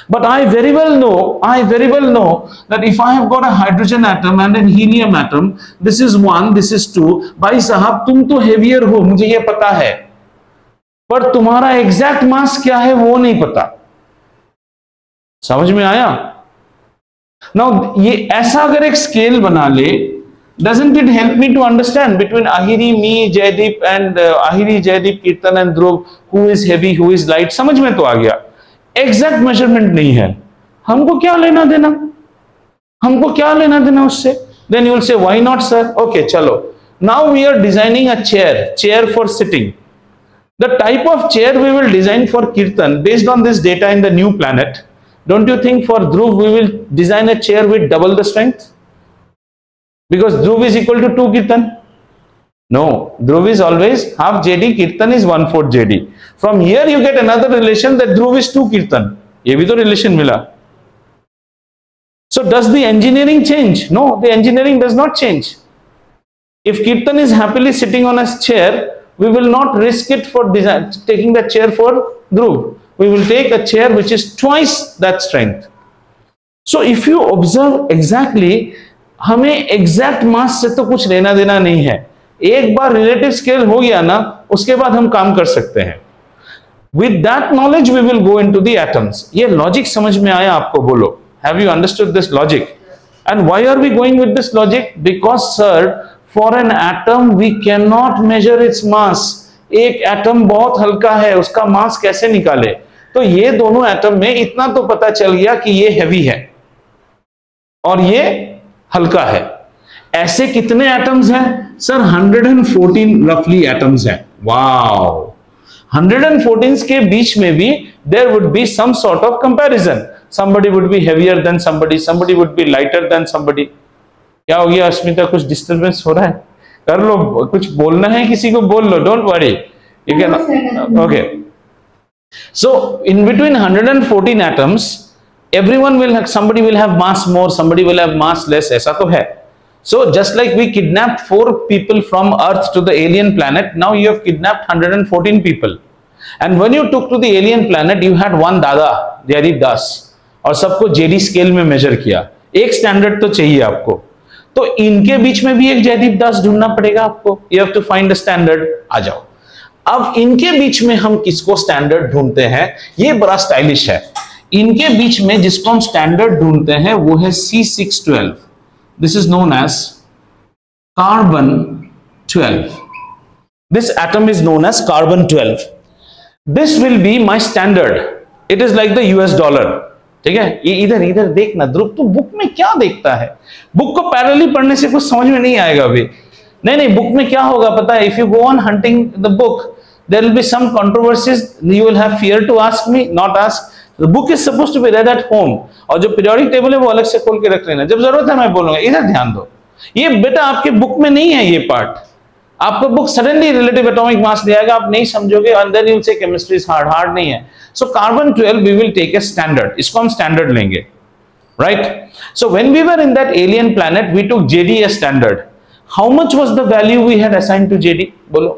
But I very well know that if I have got a hydrogen atom and a helium atom, this is 1, this is 2. भाई साहब तुम तो heavier हो, मुझे ये पता है, पर तुम्हारा एग्जैक्ट मास क्या है वो नहीं पता. समझ में आया? नाउ ये ऐसा अगर एक स्केल बना ले, doesn't it help me to understand between Ahiri, me, Jaydeep and Ahiri, Jaydeep, Kirtan and Dhruv, who is heavy, who is light? समझ में तो आ गया. एग्जैक्ट मेजरमेंट नहीं है, हमको क्या लेना देना, हमको क्या लेना देना उससे. Then you will say, why not sir? Okay, चलो. Now we are designing a chair for sitting. The type of chair we will design for Kirtan based on this data in the new planet. Don't you think for Dhruv we will design a chair with double the strength? Because Dhruv is equal to 2 Kirtan. No, Dhruv is always half JD, Kirtan is 1/4 JD. From here you get another relation that Dhruv is 2 Kirtan. ये भी तो relation मिला. So does the engineering change? No, the engineering does not change. If Kirtan is happily sitting on a chair, we will not risk it for taking that chair for Dhruv. We will take a chair which is twice that strength. So if you observe exactly, हमें exact mass से तो कुछ लेना देना नहीं है. एक बार relative scale हो गया ना, उसके बाद हम काम कर सकते हैं. With that knowledge we will go into the atoms. ये logic समझ में आया आपको? बोलो. Have you understood this logic? And why are we going with this logic? Because sir, for an atom we cannot measure its mass. एक atom बहुत हल्का है, उसका मास कैसे निकाले? तो ये दोनों एटम में इतना तो पता चल गया कि ये हैवी है और ये हल्का है. ऐसे कितने एटम्स हैं सर? 114 रफली एटम्स हैं. वाओ. 114 के बीच में भी there would be some sort of comparison. Somebody would be heavier than somebody, somebody would be lighter than somebody. क्या हो गया अस्मिता? कुछ डिस्टर्बेंस हो रहा है? कर लो, कुछ बोलना है किसी को बोल लो, don't worry, you can. Okay. So in between 114 atoms, everyone will have, somebody will have mass more, somebody will have mass less. ऐसा तो है. So just like we kidnapped 4 people from Earth to the alien planet, now you have kidnapped 114 people. And when you took to the alien planet, you had one दादा, Jaydeep Das, और सबको JD scale में major किया. एक standard तो चाहिए आपको. तो इनके बीच में भी एक जयदीप दास ढूंढना पड़ेगा आपको. You have to find the standard. आ जाओ. अब इनके बीच में हम किसको स्टैंडर्ड ढूंढते हैं, ये बड़ा स्टाइलिश है. इनके बीच में जिसको हम स्टैंडर्ड ढूंढते हैं वो है C612. This is known as carbon 12. This atom is known as carbon 12. This will be my standard. It is like the US dollar. ठीक है. ये इधर इधर देखना ध्रुव, तो बुक में क्या देखता है, बुक को पैरेलली पढ़ने से कुछ समझ में नहीं आएगा अभी. नहीं, बुक में क्या होगा पता है, if you go on hunting the book there will be some controversies, you will have fear to ask me, not ask. The book is supposed to be read at home. और जो periodic table है वो अलग से खोल के रख लेना, जब जरूरत है मैं बोलूंगा. इधर ध्यान दो, ये बेटा आपके बुक में नहीं है ये पार्ट. आपका बुक सडनली रिलेटिव एटॉमिक मास ले आएगा, आप नहीं समझोगे, and then you will say chemistry is hard नहीं है. So carbon 12 we will take a standard. इसको हम standard लेंगे, right? So when we were in that alien planet, we took JD as standard. How much was the value we had assigned to JD? बोलो.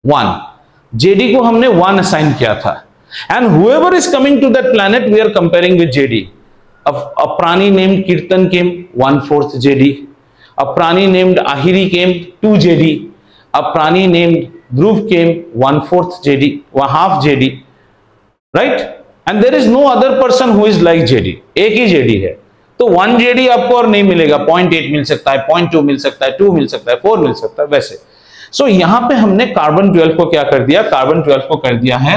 1. JD को हमने 1 assign किया था. And whoever is coming to that planet, we are comparing with JD. A prani named Kirtan came, 1/4 JD. A prani named Ahiri came, 2 JD. A prani named Dhruv came, 1/4 JD, or half JD. Right? And there is no other person who is like JD. एक ही JD है. तो 1 JD आपको और नहीं मिलेगा. 0.8 मिल सकता है, 0.2 मिल सकता है, 2 मिल सकता है, 4 मिल सकता है, वैसे. सो यहां पे हमने कार्बन 12 को क्या कर दिया, कार्बन 12 को कर दिया है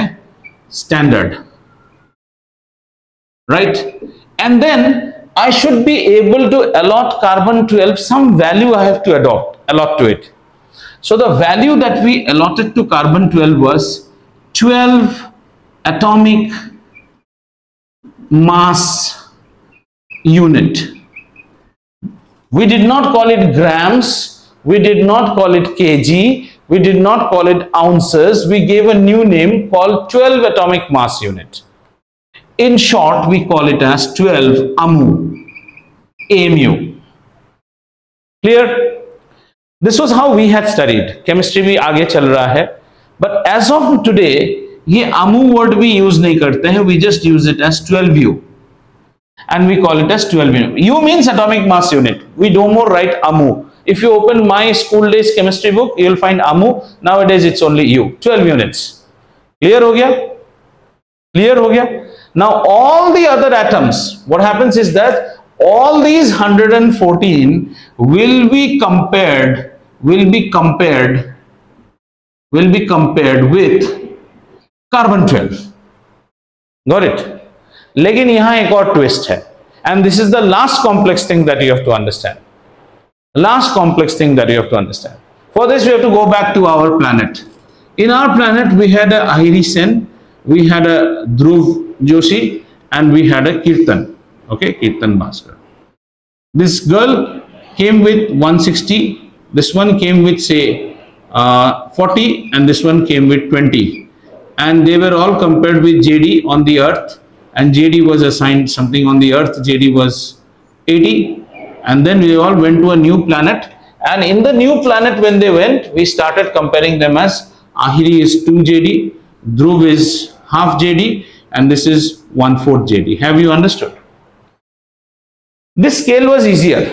standard, right. And then I should be able to allot carbon 12 some value. I have to allot to it. So the value that we allotted to carbon 12 was 12 atomic mass unit. We did not call it grams, we did not call it kg, we did not call it ounces. We gave a new name called 12 atomic mass unit. In short, we call it as 12 AMU. AMU. Clear? This was how we had studied. Chemistry भी आगे चल रहा है. But as of today, ये AMU word भी use नहीं करते हैं. We just use it as 12U. And we call it as 12 unit. U means atomic mass unit. We no more write AMU. If you open my school days chemistry book, you will find AMU. Nowadays it's only U. 12 units. Clear हो गया? Clear हो गया? Now all the other atoms, what happens is that all these 114 will be compared with carbon 12. Got it? लेकिन यहां एक और twist है, and this is the last complex thing that you have to understand. Last complex thing that you have to understand. For this we have to go back to our planet. In our planet we had a Ahiri Sen, we had a Dhruv Joshi, and we had a Kirtan. Okay, Kirtan Bhaskar. This girl came with 160. This one came with say 40, and this one came with 20, and they were all compared with JD on the Earth. And JD was assigned something on the Earth. JD was 80, and then we all went to a new planet. And in the new planet, when they went, we started comparing them as Ahiri is 2 JD, Dhruv is half JD, and this is 1/4 JD. Have you understood? This scale was easier.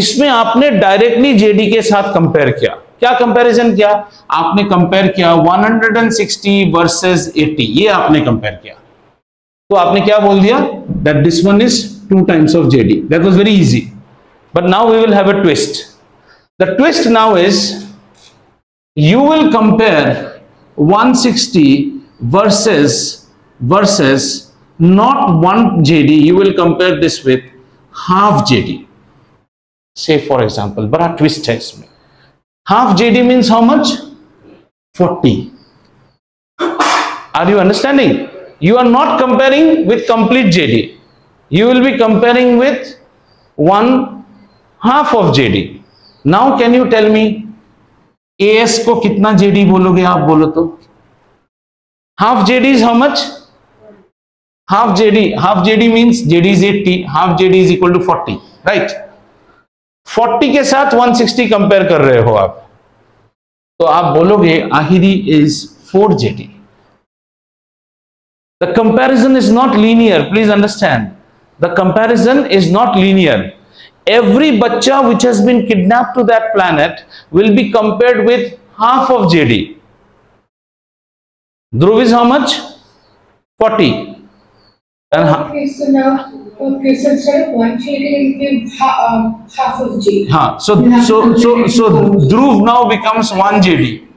इसमें आपने directly JD के साथ compare किया. क्या comparison किया आपने? Compare किया 160 versus 80. ये आपने कंपेयर किया. तो आपने क्या बोल दिया? That this one is 2 times of JD. That was very easy. But now we will have a twist. The twist now is you will compare 160 versus not 1 JD. You will compare this with half JD. Say for example, बड़ा twist है इसमें. Half JD means how much? 40. Are you understanding? You are not comparing with complete JD. You will be comparing with 1/2 of JD. Now can you tell me AS को कितना JD बोलोगे आप? बोलो तो. Half JD is how much? Half JD means JD is 80. Half JD is equal to 40. Right? 40 के साथ 160 compare कर रहे हो आप, तो आप बोलोगे Ahiri is 4 JD. The comparison is not linear. Please understand. The comparison is not linear. every bacha which has been kidnapped to that planet will be compared with half of JD. Dhruv is how much? 40. And okay, so instead of 1 JD, you give half of JD. so Dhruv now becomes 1 JD.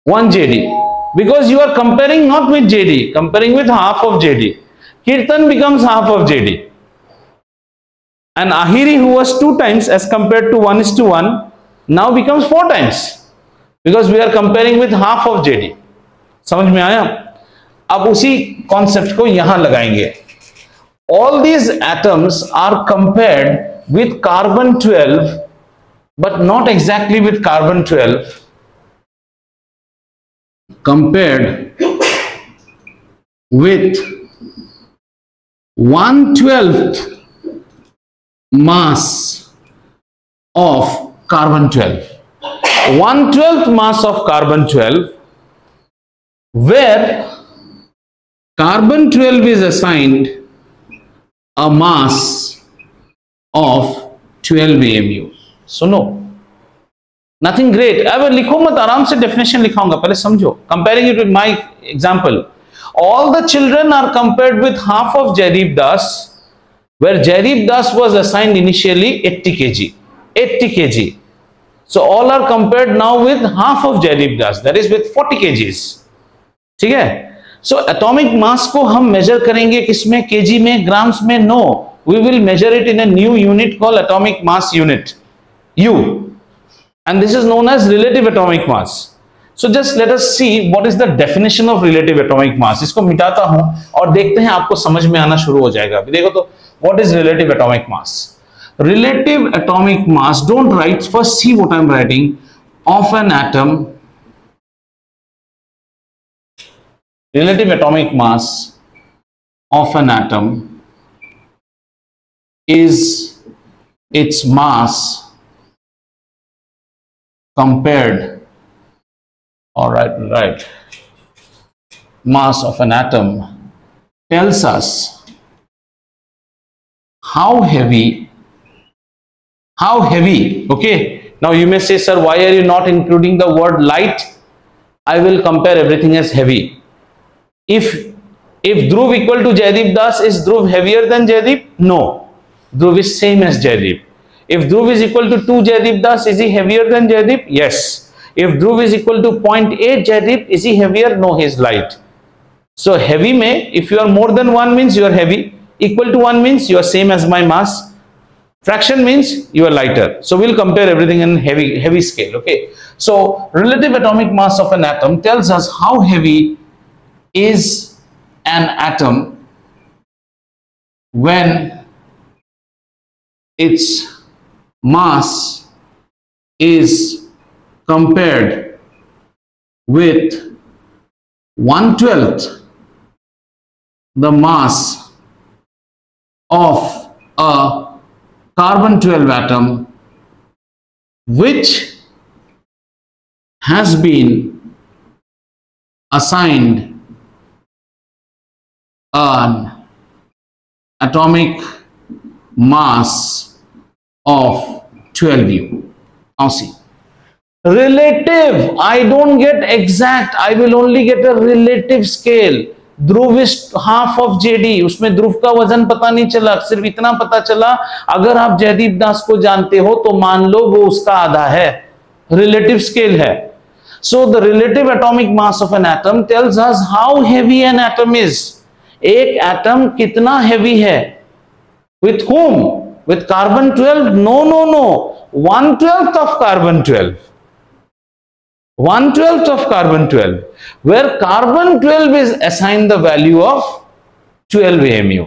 1 JD. Because you are comparing not with JD, comparing with half of JD. Kirtan becomes half of JD. And Ahiri, who was 2 times as compared to 1:1, now becomes 4 times. Because we are comparing with half of JD. समझ में आया? अब उसी concept को यहां लगाएंगे. All these atoms are compared with carbon 12, but not exactly with carbon 12. Compared with 1/12 mass of carbon 12. 1/12 mass of carbon 12, where carbon 12 is assigned a mass of 12 AMU. सुनो, nothing great. अब लिखो मत, आराम से definition लिखाऊंगा, पहले समझो. Comparing it with my example, all the children are compared with half of Jaideep Das, where Jaideep Das was assigned initially 80 kg. 80 kg. So all are compared now with half of Jaideep Das, that is with 40 kgs. ठीक है? So atomic mass को हम measure करेंगे किसमें? kg में, grams में? No, we will measure it in a new unit called atomic mass unit, U, and this is known as relative atomic mass. So just let us see what is the definition of relative atomic mass. इसको मिटाता हूं और देखते हैं, आपको समझ में आना शुरू हो जाएगा. अभी देखो तो, what is relative atomic mass? Relative atomic mass, don't write, first see what I am writing, of an atom. Relative atomic mass of an atom is its mass compared, right, mass of an atom tells us how heavy, okay. Now you may say, sir, why are you not including the word light? I will compare everything as heavy. If Dhruv equal to Jaideep Das, is Dhruv heavier than Jaideep? No, Dhruv is same as Jaideep. If Dhruv is equal to 2 Jaideep Das, is he heavier than Jaideep? Yes. If Dhruv is equal to 0.8 Jaideep, is he heavier? No, he is light. So heavy में, if you are more than 1 means you are heavy, equal to 1 means you are same as my mass, fraction means you are lighter. So we'll compare everything in heavy scale. Okay. So relative atomic mass of an atom tells us how heavy is an atom when its mass is compared with 1/12 the mass of a carbon 12 atom which has been assigned an atomic mass of 12U. Now see, relative, I don't get exact, I will only get a relative scale. Dhruv is half of JD, उसमें ध्रुव का वजन पता नहीं चला, सिर्फ इतना पता चला, अगर आप जयदीप दास को जानते हो तो मान लो वो उसका आधा है, relative scale है. So the relative atomic mass of an atom tells us how heavy an atom is. एक एटम कितना हेवी है? With whom? With carbon 12? No. 1/12 of carbon 12. 1/12 of carbon 12. Where carbon 12 is assigned the value of 12 AMU.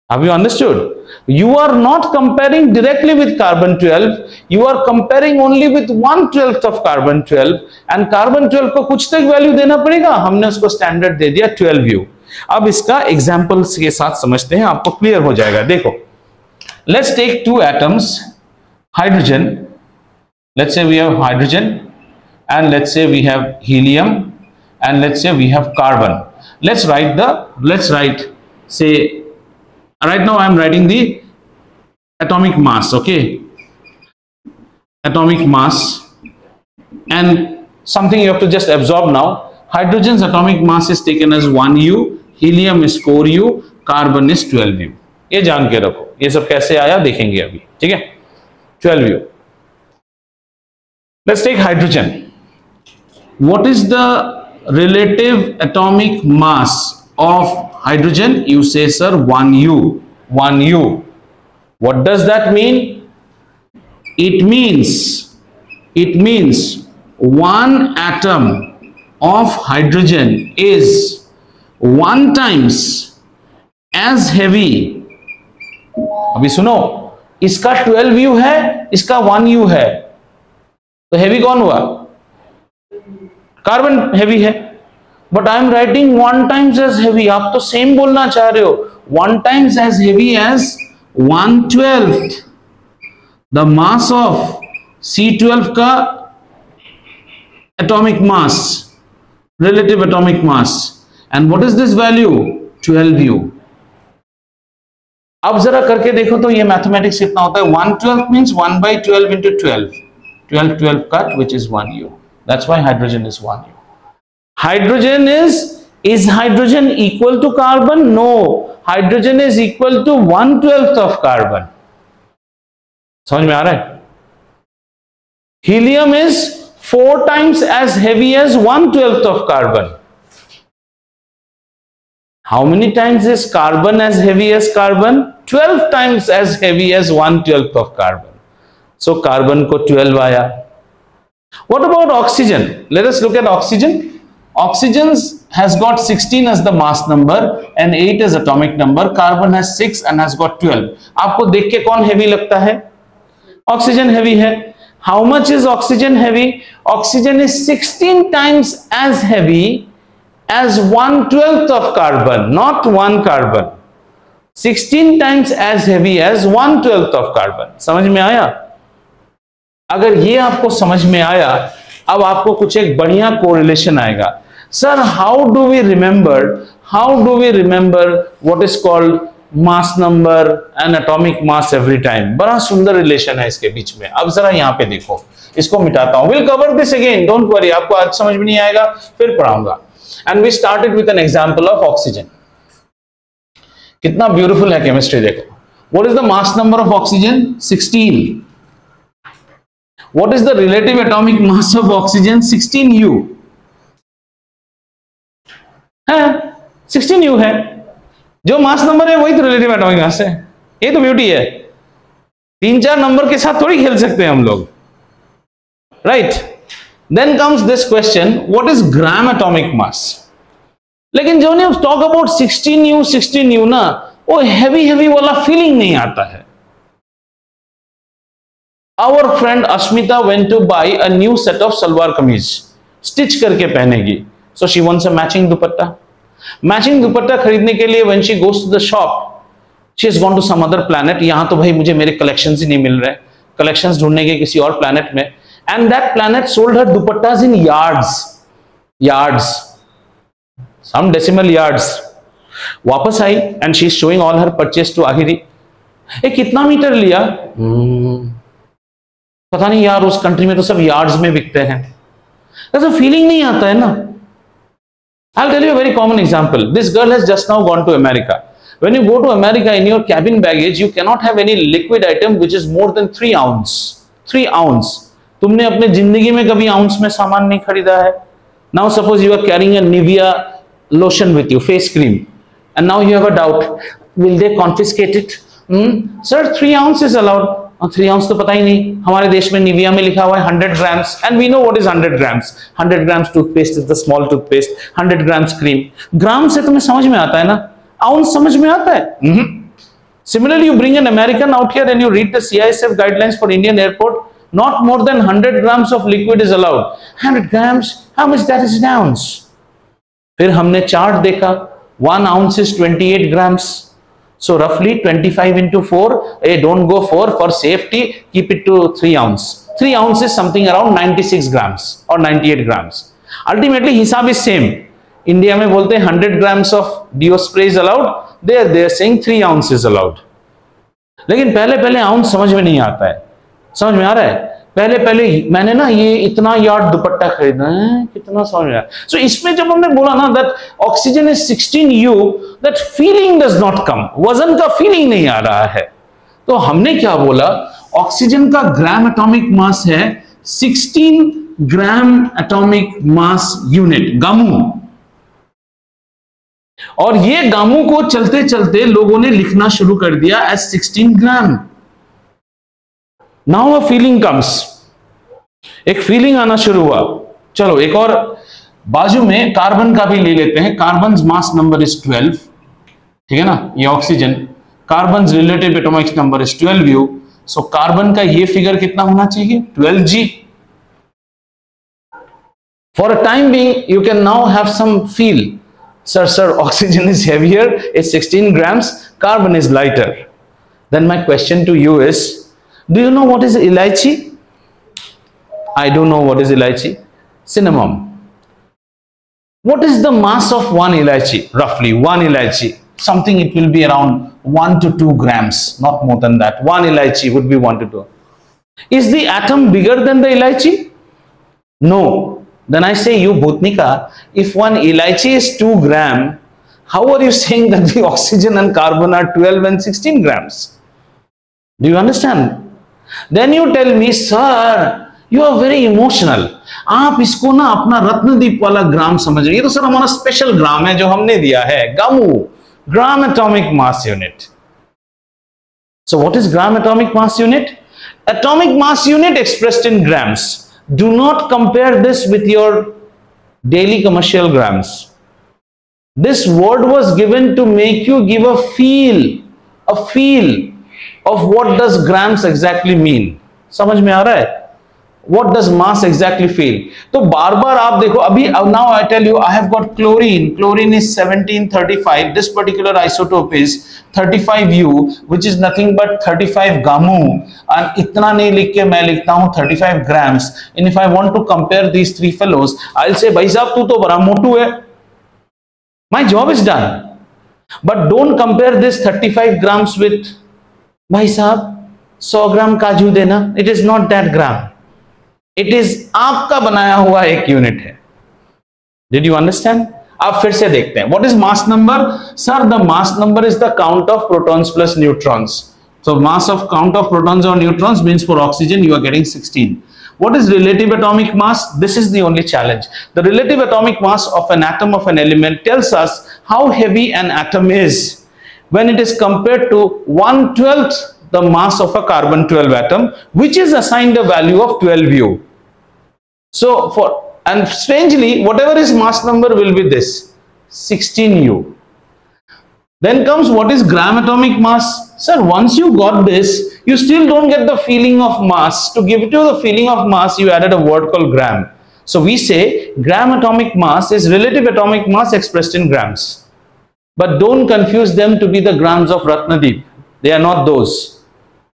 Have you understood? You are not comparing directly with carbon 12. You are comparing only with 1/12 of carbon 12. And carbon 12 को कुछ तक value देना पड़ेगा. हमने उसको standard दे दिया 12U. अब इसका एग्जाम्पल्स के साथ समझते हैं, आपको क्लियर हो जाएगा. देखो, let's take 2 atoms, hydrogen, let's say we have hydrogen, and let's say we have helium, and let's say we have carbon. Let's write Right now I am writing the atomic mass, okay? Atomic mass, and something you have to just absorb now. Hydrogen's atomic mass is taken as 1U, helium is 4U, carbon is 12U. ये जान के रखो, ये सब कैसे आया देखेंगे अभी, ठीक है? 12U. Let's take hydrogen. What is the relative atomic mass of hydrogen? You say, sir, 1U. 1U. What does that mean? It means one atom of hydrogen is 1 times as heavy. अभी सुनो, इसका 12U है, इसका 1U है, तो heavy कौन हुआ? Carbon heavy है, but I am writing 1 times as heavy. आप तो सेम बोलना चाह रहे हो, 1 times as heavy as 1/12 the mass of C12 का atomic mass, relative atomic mass. And what is this value? 12U. अब जरा करके देखो तो ये मैथमेटिक्स कितना होता है. 1/12 means 1/12 into 12. 12 cut, which is 1U. That's why hydrogen is 1U. Hydrogen is hydrogen equal to carbon? No. Hydrogen is equal to 1/12 of carbon. समझ में आ रहा है? Helium is 4 times as heavy as 1/12 of carbon. How many times is carbon as heavy as carbon? 12 times as heavy as 1/12 of carbon. So carbon को 12 आया. What about oxygen? Let us look at oxygen. Oxygen has got 16 as the mass number and 8 as atomic number. Carbon has 6 and has got 12. आपको देख के कौन heavy लगता है? Oxygen heavy है. How much is oxygen heavy? Oxygen is 16 times as heavy as 1/12 of carbon, not 1 carbon. 16 times as heavy as 1/12 of carbon. समझ में आया? अगर ये आपको समझ में आया, अब आपको कुछ एक बढ़िया कोरिलेशन आएगा. Sir, how do we remember what is called mass number and atomic mass every time? बड़ा सुंदर रिलेशन है इसके बीच में. अब जरा यहां पे देखो, इसको मिटाता हूं. Will cover this again, don't worry. आपको आज समझ में नहीं आएगा, फिर पढ़ाऊंगा. And we started with an example of oxygen. कितना ब्यूटीफुल है केमिस्ट्री, देखो. What is the mass number of oxygen? 16. What is the relative atomic mass of oxygen? 16U. है 16U है. जो मास नंबर है वही तो रिलेटिव एटॉमिक मास है. ये तो ब्यूटी है. 3-4 नंबर के साथ थोड़ी खेल सकते हैं हम लोग, right? Then comes this question, what is gram atomic mass? लेकिन जो ने टॉक अबाउट 16U ना, वो हैवी वाला फीलिंग नहीं आता है. Our friend Ashmita went to buy a new set of salwar kameez, stitch करके पहनेगी. So she wants a matching dupatta. Matching dupatta खरीदने के लिए when she goes to the shop, she has gone to some other planet. यहाँ तो भाई मुझे मेरे collections ही नहीं मिल रहे. Collections ढूंढने के किसी और planet में. And that planet sold her dupattas in yards, some decimal yards. वापस आई and she is showing all her purchase to Ahiri. कितना मीटर लिया? पता नहीं यार, उस कंट्री में तो सब यार्ड्स में बिकते हैं. ऐसा फीलिंग नहीं आता है ना. I'll tell you a very common example. This girl has just now gone to America. When you go to America, in your cabin baggage, you cannot have any liquid item which is more than 3 ounce. 3 ounce. तुमने अपने जिंदगी में कभी ounce में सामान नहीं खरीदा है. Now suppose you are carrying a Nivea lotion with you, face cream, and now you have a doubt. Will they confiscate it? Sir, 3 ounce is allowed. 3 ounce तो पता ही नहीं. हमारे देश में निविया में लिखा हुआ है 100 grams, and we know what is 100 grams. 100 grams toothpaste is the small toothpaste. 100 grams cream. ग्राम से तुम्हें समझ में आता है ना, ounce समझ में आता है. Similarly, you bring an American out here and you read the CISF guidelines for Indian airport. Not more than 100 grams of liquid is allowed. 100 grams, how much that is an ounce? फिर हमने chart देखा, 1 ounce is 28 grams. So roughly 25 into 4, don't go 4 for safety, keep it to 3 ounce. 3 ounce is something around 96 grams or 98 grams. Ultimately, हिसाब is same. India में बोलते हैं 100 grams of deo spray is allowed. they are saying 3 ounces allowed. लेकिन पहले पहले ounce समझ में नहीं आता है, समझ में आ रहा है? पहले पहले मैंने ना ये इतना यार्ड दुपट्टा खरीदना है, कितना समझ में आया. सो इसमें जब हमने बोला ना that oxygen is 16 U, that feeling does not come, वजन का फीलिंग नहीं आ रहा है. तो हमने क्या बोला, ऑक्सीजन का ग्राम एटॉमिक मास है 16 ग्राम एटॉमिक मास यूनिट, गामू. और ये गामू को चलते चलते लोगों ने लिखना शुरू कर दिया as 16 gram. Now a feeling comes, एक फीलिंग आना शुरू हुआ. चलो एक और बाजू में कार्बन का भी ले लेते हैं. कार्बन मास नंबर इज 12, ठीक है ना, ये oxygen. Carbon relative atomic number is 12U. So carbon का ये फिगर कितना होना चाहिए, 12G. For a time being you can now have some feel. Sir, oxygen is heavier, it's 16 grams, carbon is lighter. Then my question to you is, do you know what is elaichi? I don't know what is elaichi. Cinnamon. What is the mass of one elaichi? Roughly, one elaichi. Something it will be around 1 to 2 grams, not more than that. One elaichi would be 1 to 2. Is the atom bigger than the elaichi? No. Then I say, you Bhutnika, if one elaichi is 2 gram, how are you saying that the oxygen and carbon are 12 and 16 grams? Do you understand? Then you tell me, sir, you are very emotional. आप इसको ना अपना रत्नदीप वाला ग्राम समझ रहे. ये तो sir हमारा स्पेशल ग्राम है जो हमने दिया है, गामू, gram atomic mass unit. So what is gram atomic mass unit? Atomic mass unit expressed in grams. Do not compare this with your daily commercial grams. This word was given to make you give a feel of what does grams exactly mean. समझ में आ रहा है? What does mass exactly feel? तो बार बार आप देखो, अभी now I tell you I have got chlorine. Chlorine is 1735. This particular isotope is 35U, which is nothing but 35 gamu. And इतना नहीं लिख के मैं लिखता हूँ 35 grams. And if I want to compare these three fellows, I'll say भाई साहब तू तो बड़ा मोटू है. My job is done. But don't compare this 35 grams with भाई साहब 100 ग्राम काजू देना. It is not that gram. It is आपका बनाया हुआ एक यूनिट है. Did you understand? आप फिर से देखते हैं. What is mass number? Sir, the mass number is the count of protons plus neutrons. So mass of count of protons or neutrons means for oxygen you are getting 16. What is relative atomic mass? This is the only challenge. The relative atomic mass of an atom of an element tells us how heavy an atom is when it is compared to 1/12 the mass of a carbon 12 atom, which is assigned a value of 12U. So and strangely, whatever is mass number will be this 16U. Then comes what is gram atomic mass. Sir, once you got this, you still don't get the feeling of mass. To give you the feeling of mass, you added a word called gram. So we say gram atomic mass is relative atomic mass expressed in grams. But don't confuse them to be the grams of Ratnadeep. They are not those.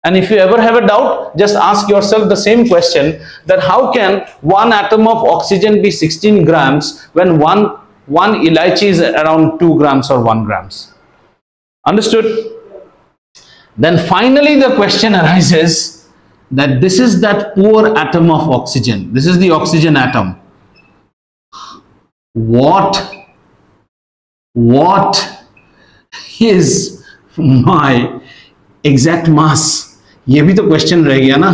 And if you ever have a doubt, just ask yourself the same question, that how can one atom of oxygen be 16 grams when one elaichi is around 2 grams or 1 grams? Understood? Then finally the question arises that this is that poor atom of oxygen. This is the oxygen atom. What is my exact mass? ये भी तो question रह गया ना.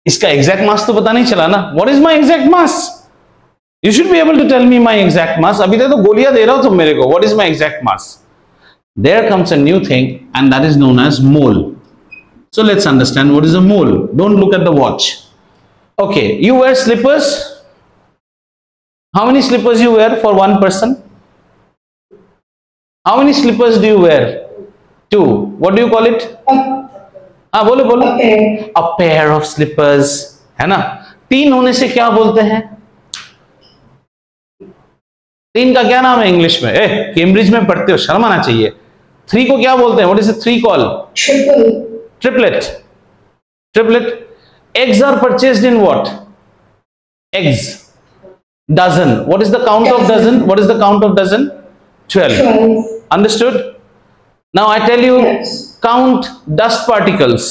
इसका exact मास तो पता नहीं चला ना. What is my exact mass? You should be able to tell me my exact mass. अभी तक तो गोलियां दे रहा हो तुम मेरे को. What is my exact mass? There comes a new thing and that is known as mole. So let's understand what is a mole. Don't look at the watch. Okay, you wear slippers. How many slippers you wear for one person? How many slippers do you wear? 2. What do you call it? हाँ बोलो बोलो. A pair of slippers, है ना. 3 होने से क्या बोलते हैं? 3 का क्या नाम है इंग्लिश में? कैम्ब्रिज में पढ़ते हो, शर्म आना चाहिए. 3 को क्या बोलते हैं? What is 3 called? Triplet. Eggs are purchased in what? Eggs. Dozen. What is the count of dozen? What is the count of dozen? 12. Understood? Now I tell you, Yes. count dust particles.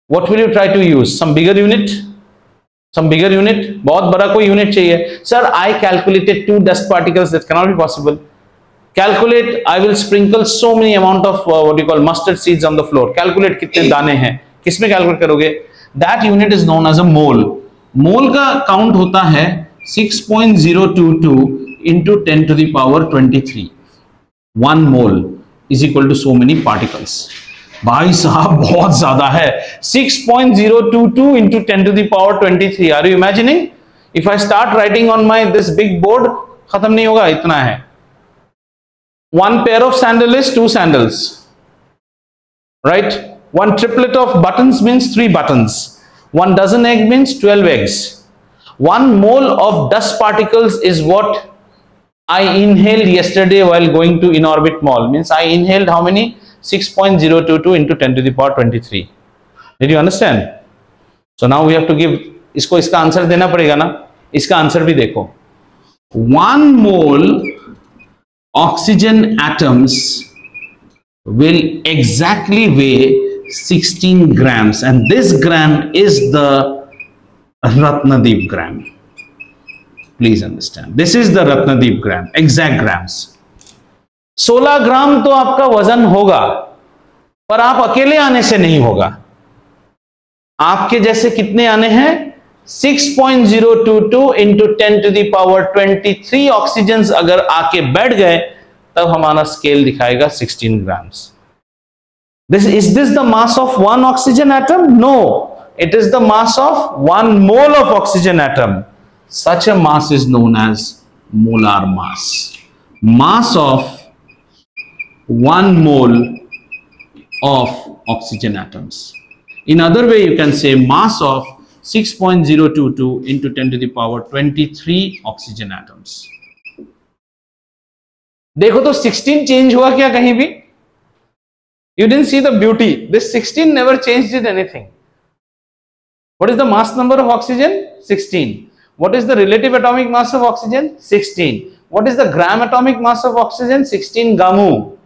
What will you try to use? Some bigger unit? Some bigger unit? बहुत बड़ा कोई unit चाहिए. Sir, I calculated 2 dust particles. That cannot be possible. Calculate. I will sprinkle so many amount of what you call mustard seeds on the floor. Calculate कितने दाने हैं. किसमें calculate करोगे? That unit is known as a mole. Mole का count होता है 6.022 into 10 to the power 23. 1 mole is equal to so many particles. भाई साहब बहुत ज्यादा है. 6.022 into 10 to the power 23. Are you imagining? If I start writing on my this big board, खत्म नहीं होगा, इतना है. 1 pair of sandal is 2 sandals, right? 1 triplet of buttons means 3 buttons. 1 dozen egg means 12 eggs. 1 mole of dust particles is what I inhaled yesterday while going to in-orbit mall. Means I inhaled how many? 6.022 into 10 to the power 23. Did you understand? So now we have to give, इसको इसका answer देना पड़ेगा ना. इसका answer भी देखो. 1 mole oxygen atoms will exactly weigh 16 grams, and this gram is the Ratnadeep gram. Please understand, this is the Ratnadeep gram, exact grams. 16 ग्राम तो आपका वजन होगा, पर आप अकेले आने से नहीं होगा. आपके जैसे कितने आने हैं? 6.022 into 10 to the power 23 oxygen अगर आके बैठ गए, तब हमारा स्केल दिखाएगा 16 grams. Is this the mass of 1 oxygen atom? No, it is the mass of 1 mole of oxygen atom. Such a mass is known as molar mass. Mass of 1 mole of oxygen atoms. In other way, you can say mass of 6.022 into 10 to the power 23 oxygen atoms. देखो तो 16 change हुआ क्या कहीं भी? You didn't see the beauty. This 16 never changed it anything. What is the mass number of oxygen? 16. What is the relative atomic mass of oxygen? 16. What is the gram atomic mass of oxygen? 16 gamu.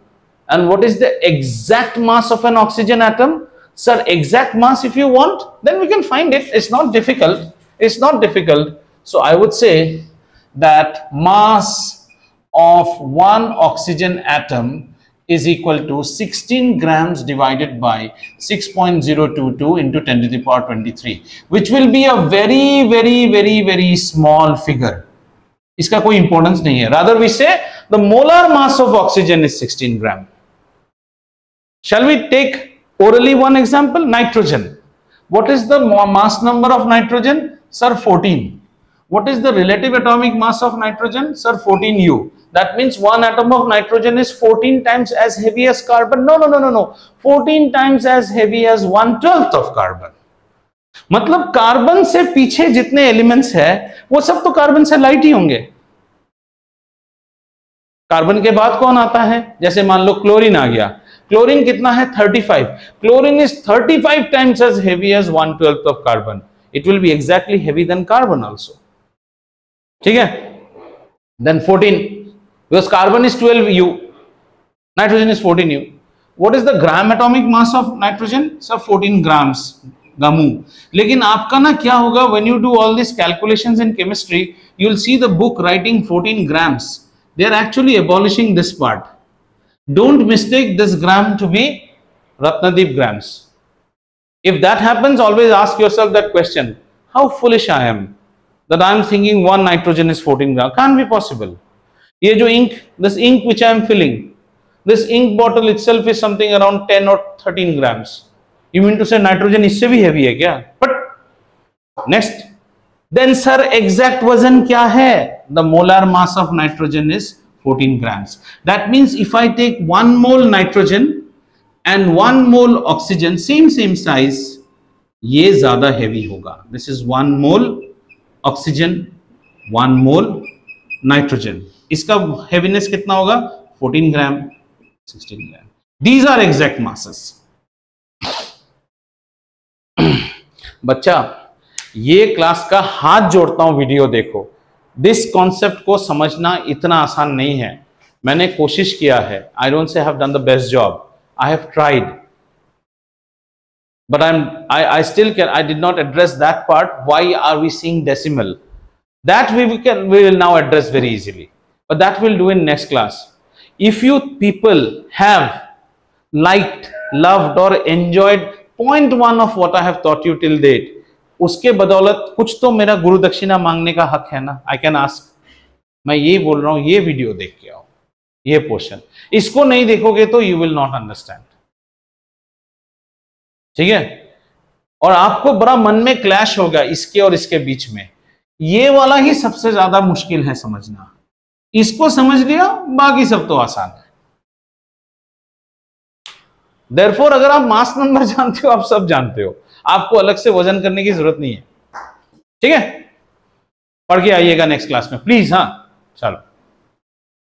And what is the exact mass of an oxygen atom? Sir, exact mass if you want, then we can find it. It's not difficult. It's not difficult. So I would say that mass of 1 oxygen atom is equal to 16 grams divided by 6.022 into 10 to the power 23, which will be a very small figure. इसका कोई importance नहीं है. Rather we say the molar mass of oxygen is 16 gram. Shall we take orally one example? Nitrogen. What is the mass number of nitrogen? Sir, 14. What is the relative atomic mass of nitrogen? Sir, 14U. That means 1 atom of nitrogen is 14 times as heavy as carbon. No. 14 times as heavy as 1/12 of carbon. मतलब carbon से पीछे जितने elements है वो सब तो carbon से light ही होंगे. कार्बन के बाद कौन आता है? जैसे मान लो क्लोरीन आ गया. क्लोरीन कितना है? 35. Chlorine is 35 times as heavy as 1/12 of carbon. It will be exactly heavy than carbon also. ठीक है? Then 14, because carbon is 12U, nitrogen is 14U. What is the gram atomic mass of nitrogen? Sir, 14 grams. Gamu. लेकिन आपका ना क्या होगा? When you do all these calculations in chemistry, you will see the book writing 14 grams. They are actually abolishing this part. Don't mistake this gram to be Ratnadeep grams. If that happens, always ask yourself that question: how foolish I am that I am thinking 1 nitrogen is 14 grams. Can't be possible. ये जो ink, this ink which I am filling, this ink bottle itself is something around 10 or 13 grams. You mean to say nitrogen इससे भी heavy है क्या? But next, then sir, exact वजन क्या है? The molar mass of nitrogen is 14 grams. That means if I take 1 mole nitrogen and 1 mole oxygen, same size, ये ज्यादा heavy होगा. This is 1 mole oxygen, 1 mole nitrogen. इसका heaviness कितना होगा? 14 gram, 16 gram. These are exact masses. बच्चा, ये class का हाथ जोड़ता हूं, वीडियो देखो. दिस कॉन्सेप्ट को समझना इतना आसान नहीं है. मैंने कोशिश किया है, I don't say have done the best job, I have tried, but I still can, I did not address that part. Why are we seeing decimal? That we will now address very easily, but that we'll do in next class. If you people have liked, loved or enjoyed 0.1 of what I have taught you till date, उसके बदौलत कुछ तो मेरा गुरु दक्षिणा मांगने का हक है ना, I can ask. मैं ये बोल रहा हूं, ये वीडियो देख के आओ, ये पोर्शन, इसको नहीं देखोगे तो यू विल नॉट अंडरस्टैंड, ठीक है। और आपको बड़ा मन में क्लैश होगा इसके और इसके बीच में, ये वाला ही सबसे ज्यादा मुश्किल है समझना, इसको समझ लिया बाकी सब तो आसान है। देयरफॉर अगर आप मास नंबर जानते हो, आप सब जानते हो, आपको अलग से वजन करने की जरूरत नहीं है, ठीक है। पढ़ के आइएगा नेक्स्ट क्लास में प्लीज, हाँ चलो।